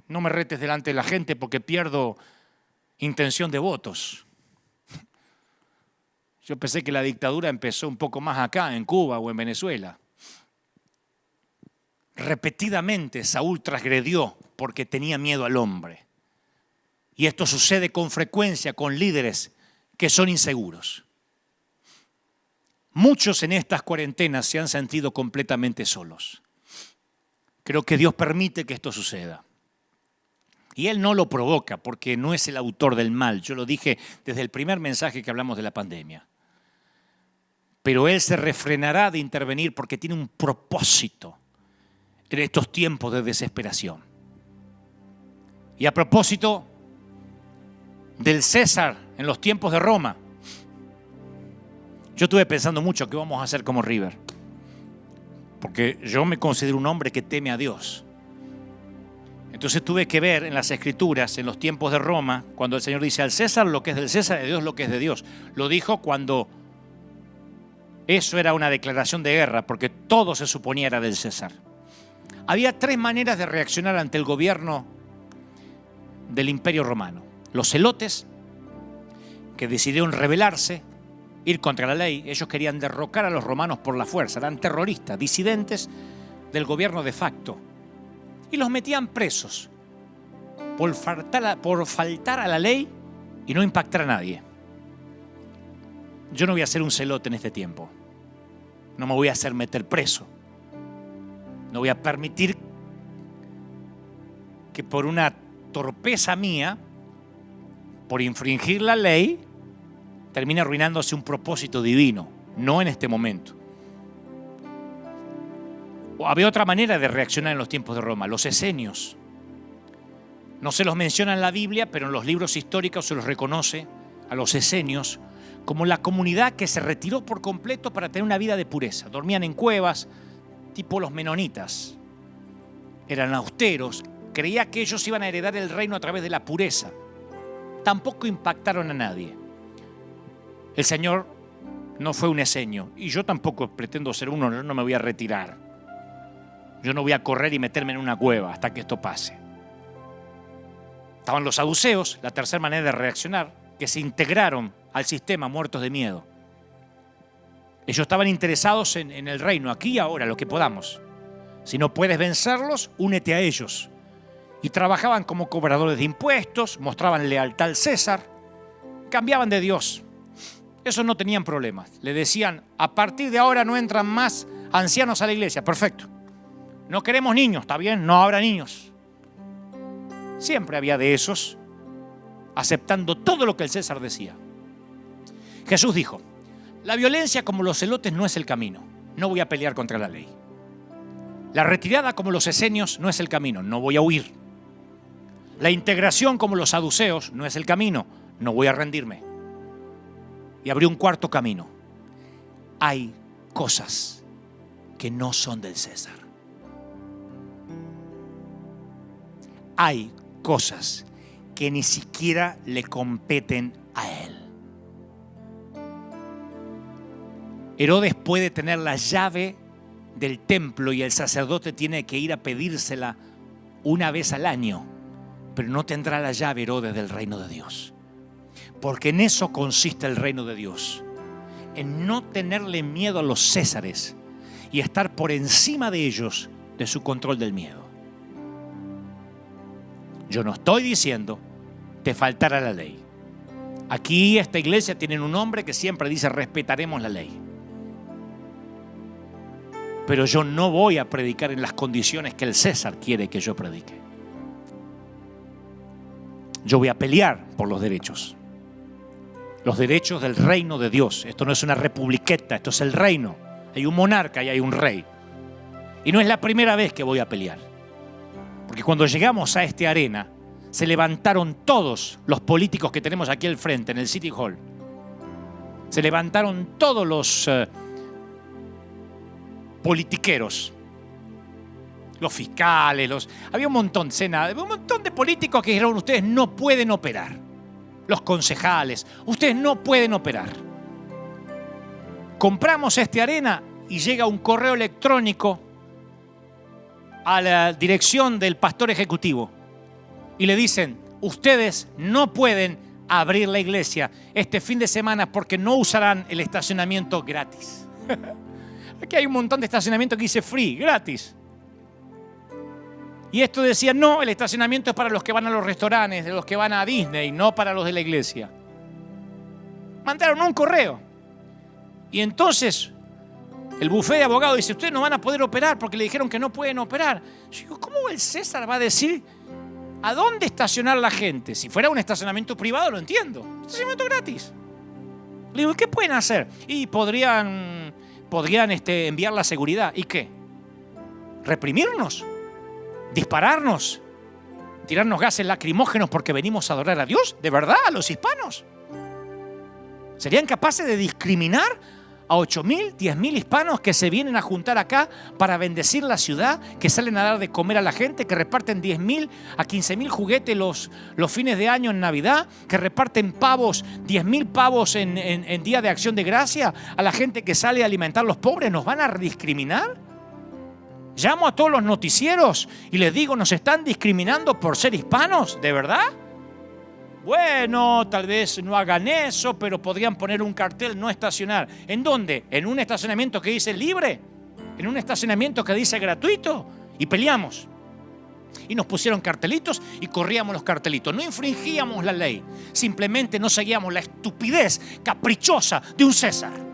no me retes delante de la gente porque pierdo intención de votos. Yo pensé que la dictadura empezó un poco más acá, en Cuba o en Venezuela. Repetidamente Saúl transgredió porque tenía miedo al hombre. Y esto sucede con frecuencia con líderes que son inseguros. Muchos en estas cuarentenas se han sentido completamente solos. Creo que Dios permite que esto suceda. Y Él no lo provoca porque no es el autor del mal. Yo lo dije desde el primer mensaje que hablamos de la pandemia. Pero Él se refrenará de intervenir porque tiene un propósito en estos tiempos de desesperación. Y a propósito del César en los tiempos de Roma, yo estuve pensando mucho qué vamos a hacer como River. Porque yo me considero un hombre que teme a Dios. Entonces tuve que ver en las Escrituras, en los tiempos de Roma, cuando el Señor dice al César lo que es del César y a Dios lo que es de Dios. Lo dijo cuando eso era una declaración de guerra, porque todo se suponía era del César. Había tres maneras de reaccionar ante el gobierno del Imperio Romano. Los celotes, que decidieron rebelarse, ir contra la ley. Ellos querían derrocar a los romanos por la fuerza. Eran terroristas, disidentes del gobierno de facto. Y los metían presos por faltar a la ley y no impactar a nadie. Yo no voy a ser un celote en este tiempo. No me voy a hacer meter preso. No voy a permitir que por una torpeza mía, por infringir la ley, termine arruinándose un propósito divino. No en este momento. Había otra manera de reaccionar en los tiempos de Roma, los esenios. No se los menciona en la Biblia, pero en los libros históricos se los reconoce a los esenios como la comunidad que se retiró por completo para tener una vida de pureza. Dormían en cuevas, tipo los menonitas. Eran austeros, creía que ellos iban a heredar el reino a través de la pureza. Tampoco impactaron a nadie. El Señor no fue un esenio y yo tampoco pretendo ser uno, no me voy a retirar. Yo no voy a correr y meterme en una cueva hasta que esto pase. Estaban los saduceos, la tercera manera de reaccionar, que se integraron al sistema muertos de miedo. Ellos estaban interesados en el reino, aquí y ahora, lo que podamos. Si no puedes vencerlos, únete a ellos. Y trabajaban como cobradores de impuestos, mostraban lealtad al César, cambiaban de Dios. Esos no tenían problemas. Le decían, a partir de ahora no entran más ancianos a la iglesia. Perfecto. No queremos niños, ¿está bien? No habrá niños. Siempre había de esos aceptando todo lo que el César decía. Jesús dijo, la violencia como los celotes no es el camino. No voy a pelear contra la ley. La retirada como los esenios no es el camino. No voy a huir. La integración como los saduceos no es el camino. No voy a rendirme. Y abrió un cuarto camino. Hay cosas que no son del César. Hay cosas que ni siquiera le competen a él. Herodes puede tener la llave del templo y el sacerdote tiene que ir a pedírsela una vez al año, pero no tendrá la llave Herodes del reino de Dios. Porque en eso consiste el reino de Dios, en no tenerle miedo a los césares y estar por encima de ellos de su control del miedo. Yo no estoy diciendo te faltará la ley. Aquí esta iglesia tiene un hombre que siempre dice respetaremos la ley. Pero yo no voy a predicar en las condiciones que el César quiere que yo predique. Yo voy a pelear por los derechos. los derechos del reino de Dios. Esto no es una republiqueta, esto es el reino. Hay un monarca y hay un rey. Y no es la primera vez que voy a pelear. Porque cuando llegamos a esta arena, se levantaron todos los políticos que tenemos aquí al frente, en el City Hall. Se levantaron todos los politiqueros, los fiscales, había un montón de políticos que dijeron: ustedes no pueden operar. Los concejales, ustedes no pueden operar. Compramos esta arena y llega un correo electrónico a la dirección del pastor ejecutivo y le dicen: ustedes no pueden abrir la iglesia este fin de semana porque no usarán el estacionamiento gratis. Aquí hay un montón de estacionamiento que dice free, gratis. Y esto decía: no, el estacionamiento es para los que van a los restaurantes, de los que van a Disney, no para los de la iglesia. Mandaron un correo. Y entonces el bufete de abogados dice: ustedes no van a poder operar porque le dijeron que no pueden operar. Yo digo: ¿cómo el César va a decir a dónde estacionar la gente? Si fuera un estacionamiento privado lo entiendo. Estacionamiento gratis. Le digo: ¿qué pueden hacer? Y podrían enviar la seguridad. ¿Y qué? ¿Reprimirnos? ¿Dispararnos? ¿Tirarnos gases lacrimógenos porque venimos a adorar a Dios? ¿De verdad? ¿A los hispanos? ¿Serían capaces de discriminar a 8.000, 10.000 hispanos que se vienen a juntar acá para bendecir la ciudad, que salen a dar de comer a la gente, que reparten 10.000 a 15.000 juguetes los fines de año en Navidad, que reparten pavos, 10.000 pavos en Día de Acción de Gracia a la gente que sale a alimentar a los pobres? ¿Nos van a discriminar? Llamo a todos los noticieros y les digo: ¿nos están discriminando por ser hispanos? ¿De verdad? Bueno, tal vez no hagan eso, pero podrían poner un cartel: no estacionar. ¿En dónde? ¿En un estacionamiento que dice libre? ¿En un estacionamiento que dice gratuito? Y peleamos. Y nos pusieron cartelitos y corríamos los cartelitos. No infringíamos la ley, simplemente no seguíamos la estupidez caprichosa de un César.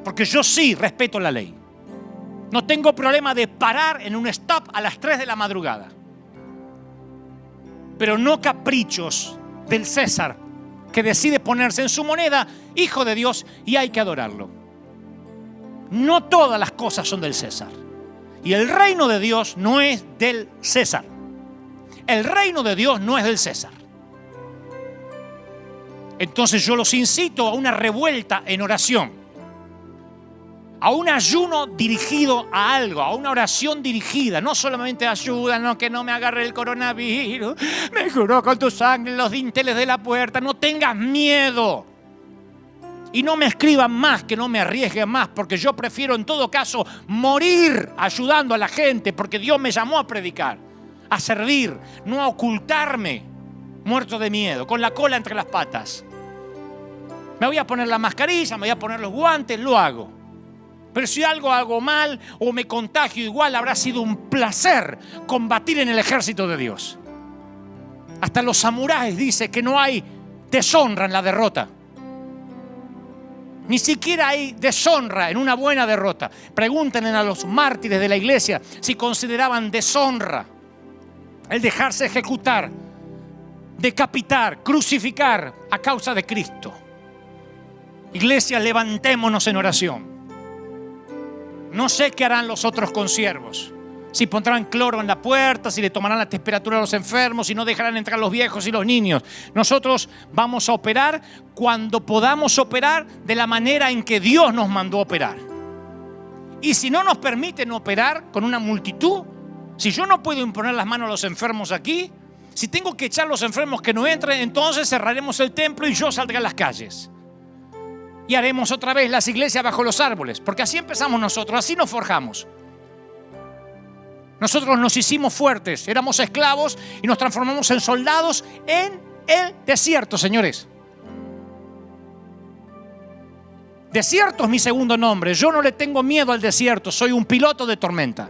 Porque yo sí respeto la ley. No tengo problema de parar en un stop a las 3 de la madrugada. Pero no caprichos del César, que decide ponerse en su moneda hijo de Dios y hay que adorarlo. No todas las cosas son del César. Y el reino de Dios no es del César. El reino de Dios no es del César. Entonces yo los incito a una revuelta en oración, a un ayuno dirigido a algo, a una oración dirigida. No solamente ayuda, no, que no me agarre el coronavirus, me juró con tu sangre los dinteles de la puerta. No tengas miedo. Y no me escriban más, que no me arriesguen más, porque yo prefiero en todo caso morir ayudando a la gente, porque Dios me llamó a predicar, a servir, no a ocultarme muerto de miedo, con la cola entre las patas. Me voy a poner la mascarilla, me voy a poner los guantes, lo hago. Pero si algo hago mal o me contagio igual, habrá sido un placer combatir en el ejército de Dios. Hasta los samuráis dicen que no hay deshonra en la derrota. Ni siquiera hay deshonra en una buena derrota. Pregúntenle a los mártires de la iglesia si consideraban deshonra el dejarse ejecutar, decapitar, crucificar a causa de Cristo. Iglesia, levantémonos en oración. No sé qué harán los otros consiervos. Si pondrán cloro en la puerta, si le tomarán la temperatura a los enfermos, si no dejarán entrar los viejos y los niños. Nosotros vamos a operar cuando podamos operar de la manera en que Dios nos mandó a operar. Y si no nos permiten operar con una multitud, si yo no puedo imponer las manos a los enfermos aquí, si tengo que echar a los enfermos que no entren, entonces cerraremos el templo y yo saldré a las calles. Y haremos otra vez las iglesias bajo los árboles, porque así empezamos nosotros, así nos forjamos. Nosotros nos hicimos fuertes, éramos esclavos y nos transformamos en soldados en el desierto, señores. Desierto es mi segundo nombre. Yo no le tengo miedo al desierto, soy un piloto de tormenta.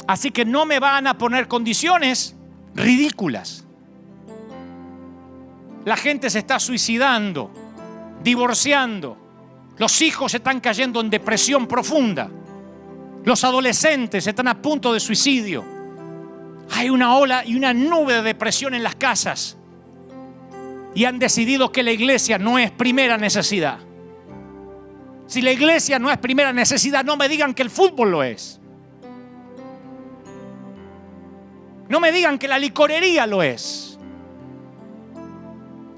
Así que no me van a poner condiciones ridículas. La gente se está suicidando, divorciando, los hijos están cayendo en depresión profunda, los adolescentes están a punto de suicidio, Hay una ola y una nube de depresión en las casas. Y han decidido que la iglesia no es primera necesidad. Si la iglesia no es primera necesidad, no me digan que el fútbol lo es. No me digan que la licorería lo es.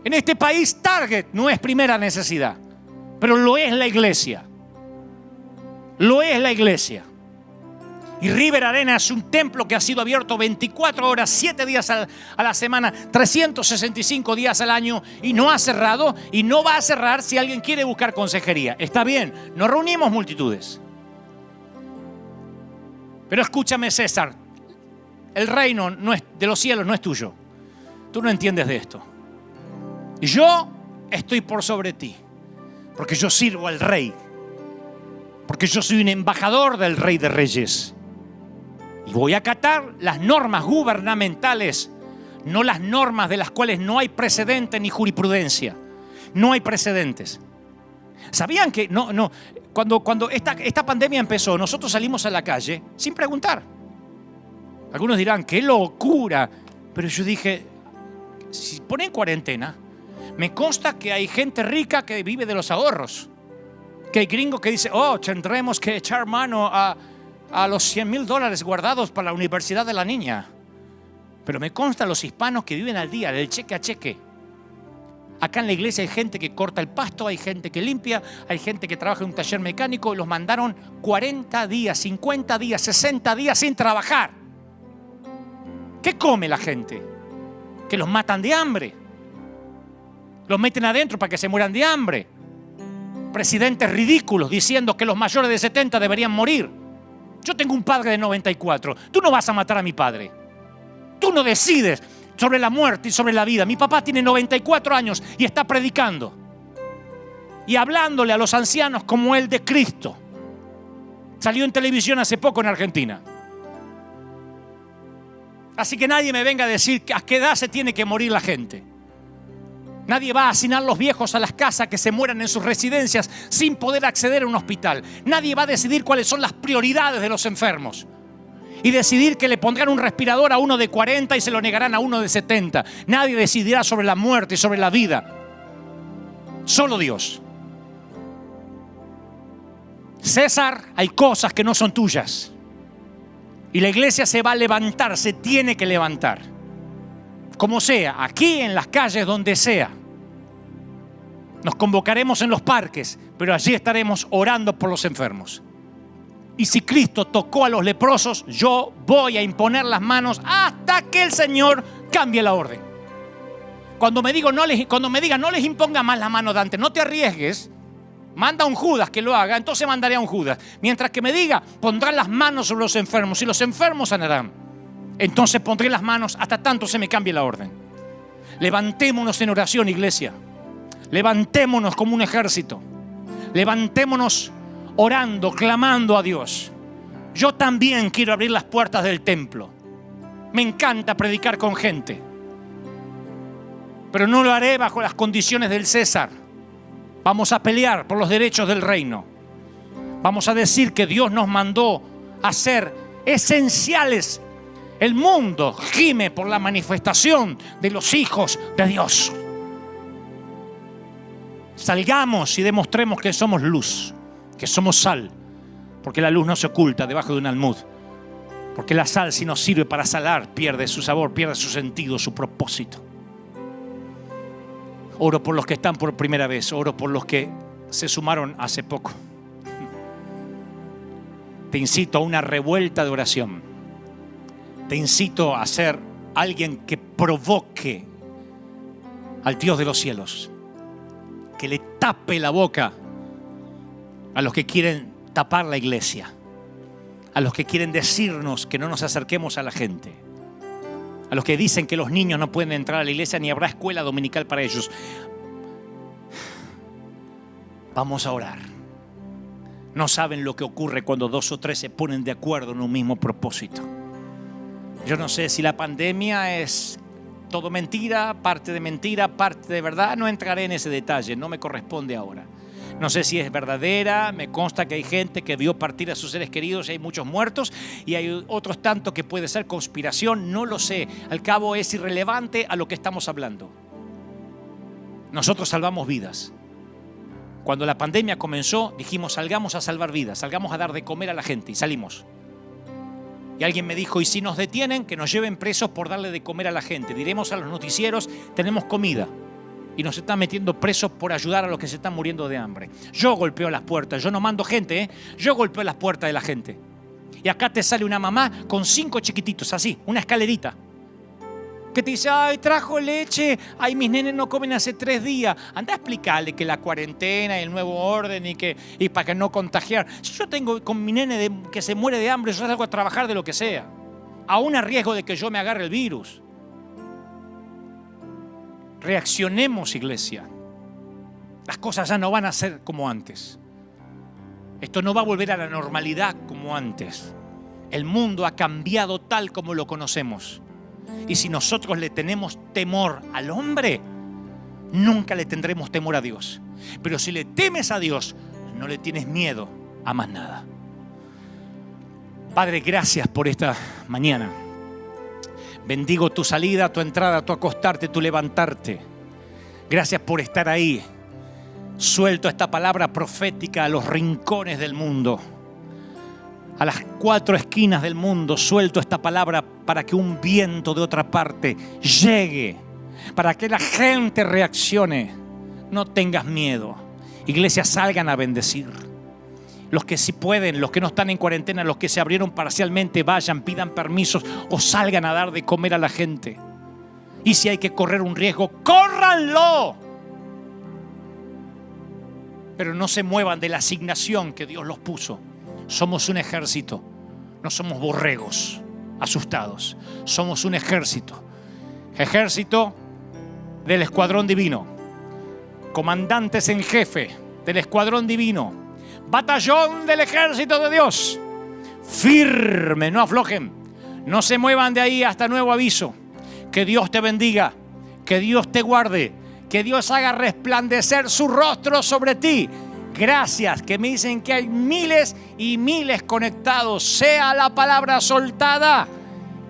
En este país Target no es primera necesidad, pero lo es la iglesia. Lo es la iglesia. Y River Arena es un templo que ha sido abierto 24 horas, 7 días a la semana, 365 días al año, y no ha cerrado y no va a cerrar si alguien quiere buscar consejería. Está bien, no reunimos multitudes. Pero escúchame, César, el reino de los cielos no es tuyo. Tú no entiendes de esto. Yo estoy por sobre ti, porque yo sirvo al rey, porque yo soy un embajador del Rey de Reyes. Y voy a acatar las normas gubernamentales, no las normas de las cuales no hay precedente ni jurisprudencia. No hay precedentes. ¿Sabían que cuando esta pandemia empezó, nosotros salimos a la calle sin preguntar? Algunos dirán, ¡qué locura! Pero yo dije, si ponen cuarentena, me consta que hay gente rica que vive de los ahorros. Que hay gringos que dicen, tendremos que echar mano a los $100,000 guardados para la universidad de la niña. Pero me consta los hispanos que viven al día, del cheque a cheque. Acá en la iglesia hay gente que corta el pasto, hay gente que limpia, hay gente que trabaja en un taller mecánico y los mandaron 40 días, 50 días, 60 días sin trabajar. ¿Qué come la gente? Que los matan de hambre. Los meten adentro para que se mueran de hambre. Presidentes ridículos diciendo que los mayores de 70 deberían morir. Yo tengo un padre de 94. Tú no vas a matar a mi padre. Tú no decides sobre la muerte y sobre la vida. Mi papá tiene 94 años y está predicando y hablándole a los ancianos como el de Cristo. Salió en televisión hace poco en Argentina. Así que nadie me venga a decir a qué edad se tiene que morir la gente. Nadie va a asignar los viejos a las casas que se mueran en sus residencias sin poder acceder a un hospital. Nadie va a decidir cuáles son las prioridades de los enfermos y decidir que le pondrán un respirador a uno de 40 y se lo negarán a uno de 70. Nadie decidirá sobre la muerte y sobre la vida. Solo Dios. César, hay cosas que no son tuyas. Y la iglesia se va a levantar, se tiene que levantar. Como sea, aquí en las calles, donde sea. Nos convocaremos en los parques, pero allí estaremos orando por los enfermos. Y si Cristo tocó a los leprosos, yo voy a imponer las manos hasta que el Señor cambie la orden. Cuando me diga no les imponga más la mano, Dante, no te arriesgues. Manda a un Judas que lo haga, entonces mandaré a un Judas. Mientras que me diga, pondrán las manos sobre los enfermos y los enfermos sanarán. Entonces pondré las manos hasta tanto se me cambie la orden. Levantémonos en oración, iglesia. Levantémonos como un ejército. Levantémonos orando, clamando a Dios. Yo también quiero abrir las puertas del templo. Me encanta predicar con gente. Pero no lo haré bajo las condiciones del César. Vamos a pelear por los derechos del reino. Vamos a decir que Dios nos mandó a ser esenciales. El mundo gime por la manifestación de los hijos de Dios. Salgamos y demostremos que somos luz, que somos sal, porque la luz no se oculta debajo de un almud. Porque la sal, si no sirve para salar, pierde su sabor, pierde su sentido, su propósito. Oro por los que están por primera vez, oro por los que se sumaron hace poco. Te incito a una revuelta de oración. Te incito a ser alguien que provoque al Dios de los cielos, que le tape la boca a los que quieren tapar la iglesia, a los que quieren decirnos que no nos acerquemos a la gente, a los que dicen que los niños no pueden entrar a la iglesia ni habrá escuela dominical para ellos. Vamos a orar. No saben lo que ocurre cuando 2 o 3 se ponen de acuerdo en un mismo propósito. Yo no sé si la pandemia es todo mentira, parte de verdad. No entraré en ese detalle, no me corresponde ahora. No sé si es verdadera, me consta que hay gente que vio partir a sus seres queridos y hay muchos muertos y hay otros tantos que puede ser conspiración, no lo sé. Al cabo es irrelevante a lo que estamos hablando. Nosotros salvamos vidas. Cuando la pandemia comenzó, dijimos salgamos a salvar vidas, salgamos a dar de comer a la gente y salimos. Y alguien me dijo, ¿y si nos detienen? Que nos lleven presos por darle de comer a la gente. Diremos a los noticieros, tenemos comida. Y nos están metiendo presos por ayudar a los que se están muriendo de hambre. Yo golpeo las puertas, yo no mando gente, yo golpeo las puertas de la gente. Y acá te sale una mamá con 5 chiquititos, así, una escalerita. Que te dice, ay, trajo leche, ay, mis nenes no comen hace 3 días. Anda a explicarle que la cuarentena y el nuevo orden y para que no contagiar. Si yo tengo con mi nene que se muere de hambre, yo salgo a trabajar de lo que sea. Aún a riesgo de que yo me agarre el virus. Reaccionemos, iglesia. Las cosas ya no van a ser como antes. Esto no va a volver a la normalidad como antes. El mundo ha cambiado tal como lo conocemos. Y si nosotros le tenemos temor al hombre, nunca le tendremos temor a Dios. Pero si le temes a Dios, no le tienes miedo a más nada. Padre, gracias por esta mañana. Bendigo tu salida, tu entrada, tu acostarte, tu levantarte. Gracias por estar ahí. Suelto esta palabra profética a los rincones del mundo. A las 4 esquinas del mundo suelto esta palabra para que un viento de otra parte llegue. Para que la gente reaccione. No tengas miedo. Iglesia, salgan a bendecir. Los que sí pueden, los que no están en cuarentena, los que se abrieron parcialmente, vayan, pidan permisos o salgan a dar de comer a la gente. Y si hay que correr un riesgo, ¡córranlo! Pero no se muevan de la asignación que Dios los puso. Somos un ejército, no somos borregos asustados. Somos un ejército. Ejército del escuadrón divino. Comandantes en jefe del escuadrón divino. Batallón del ejército de Dios. Firme, no aflojen. No se muevan de ahí hasta nuevo aviso. Que Dios te bendiga. Que Dios te guarde. Que Dios haga resplandecer su rostro sobre ti. Gracias, que me dicen que hay miles y miles conectados. Sea la palabra soltada.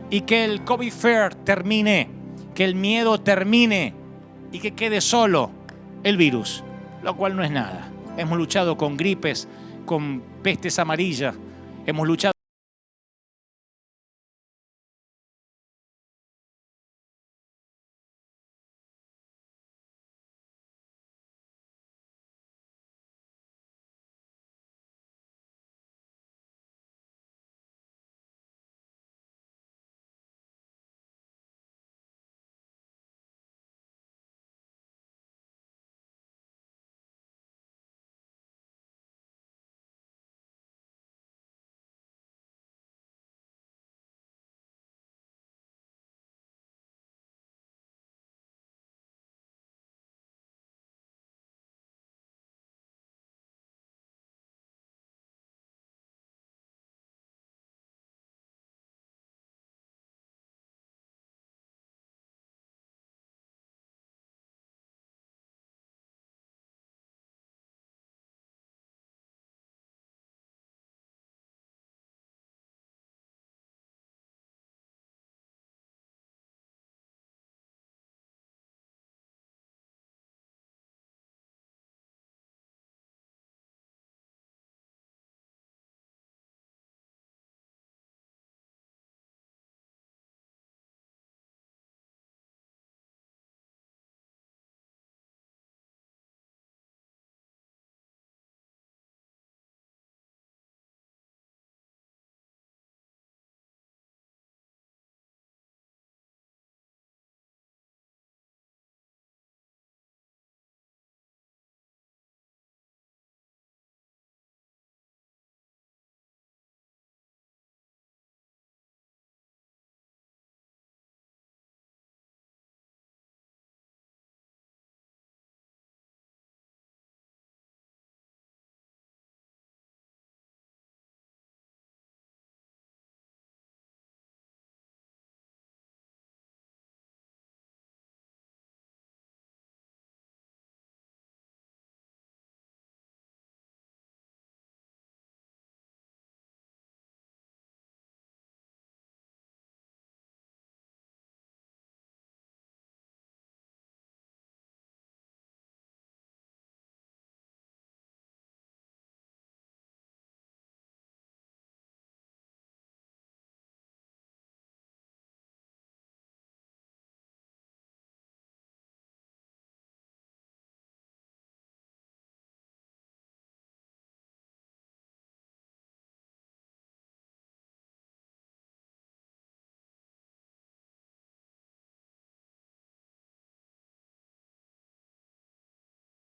Y que el COVID Fair termine. Que el miedo termine. Y que quede solo el virus. Lo cual no es nada. Hemos luchado con gripes, con pestes amarillas. Hemos luchado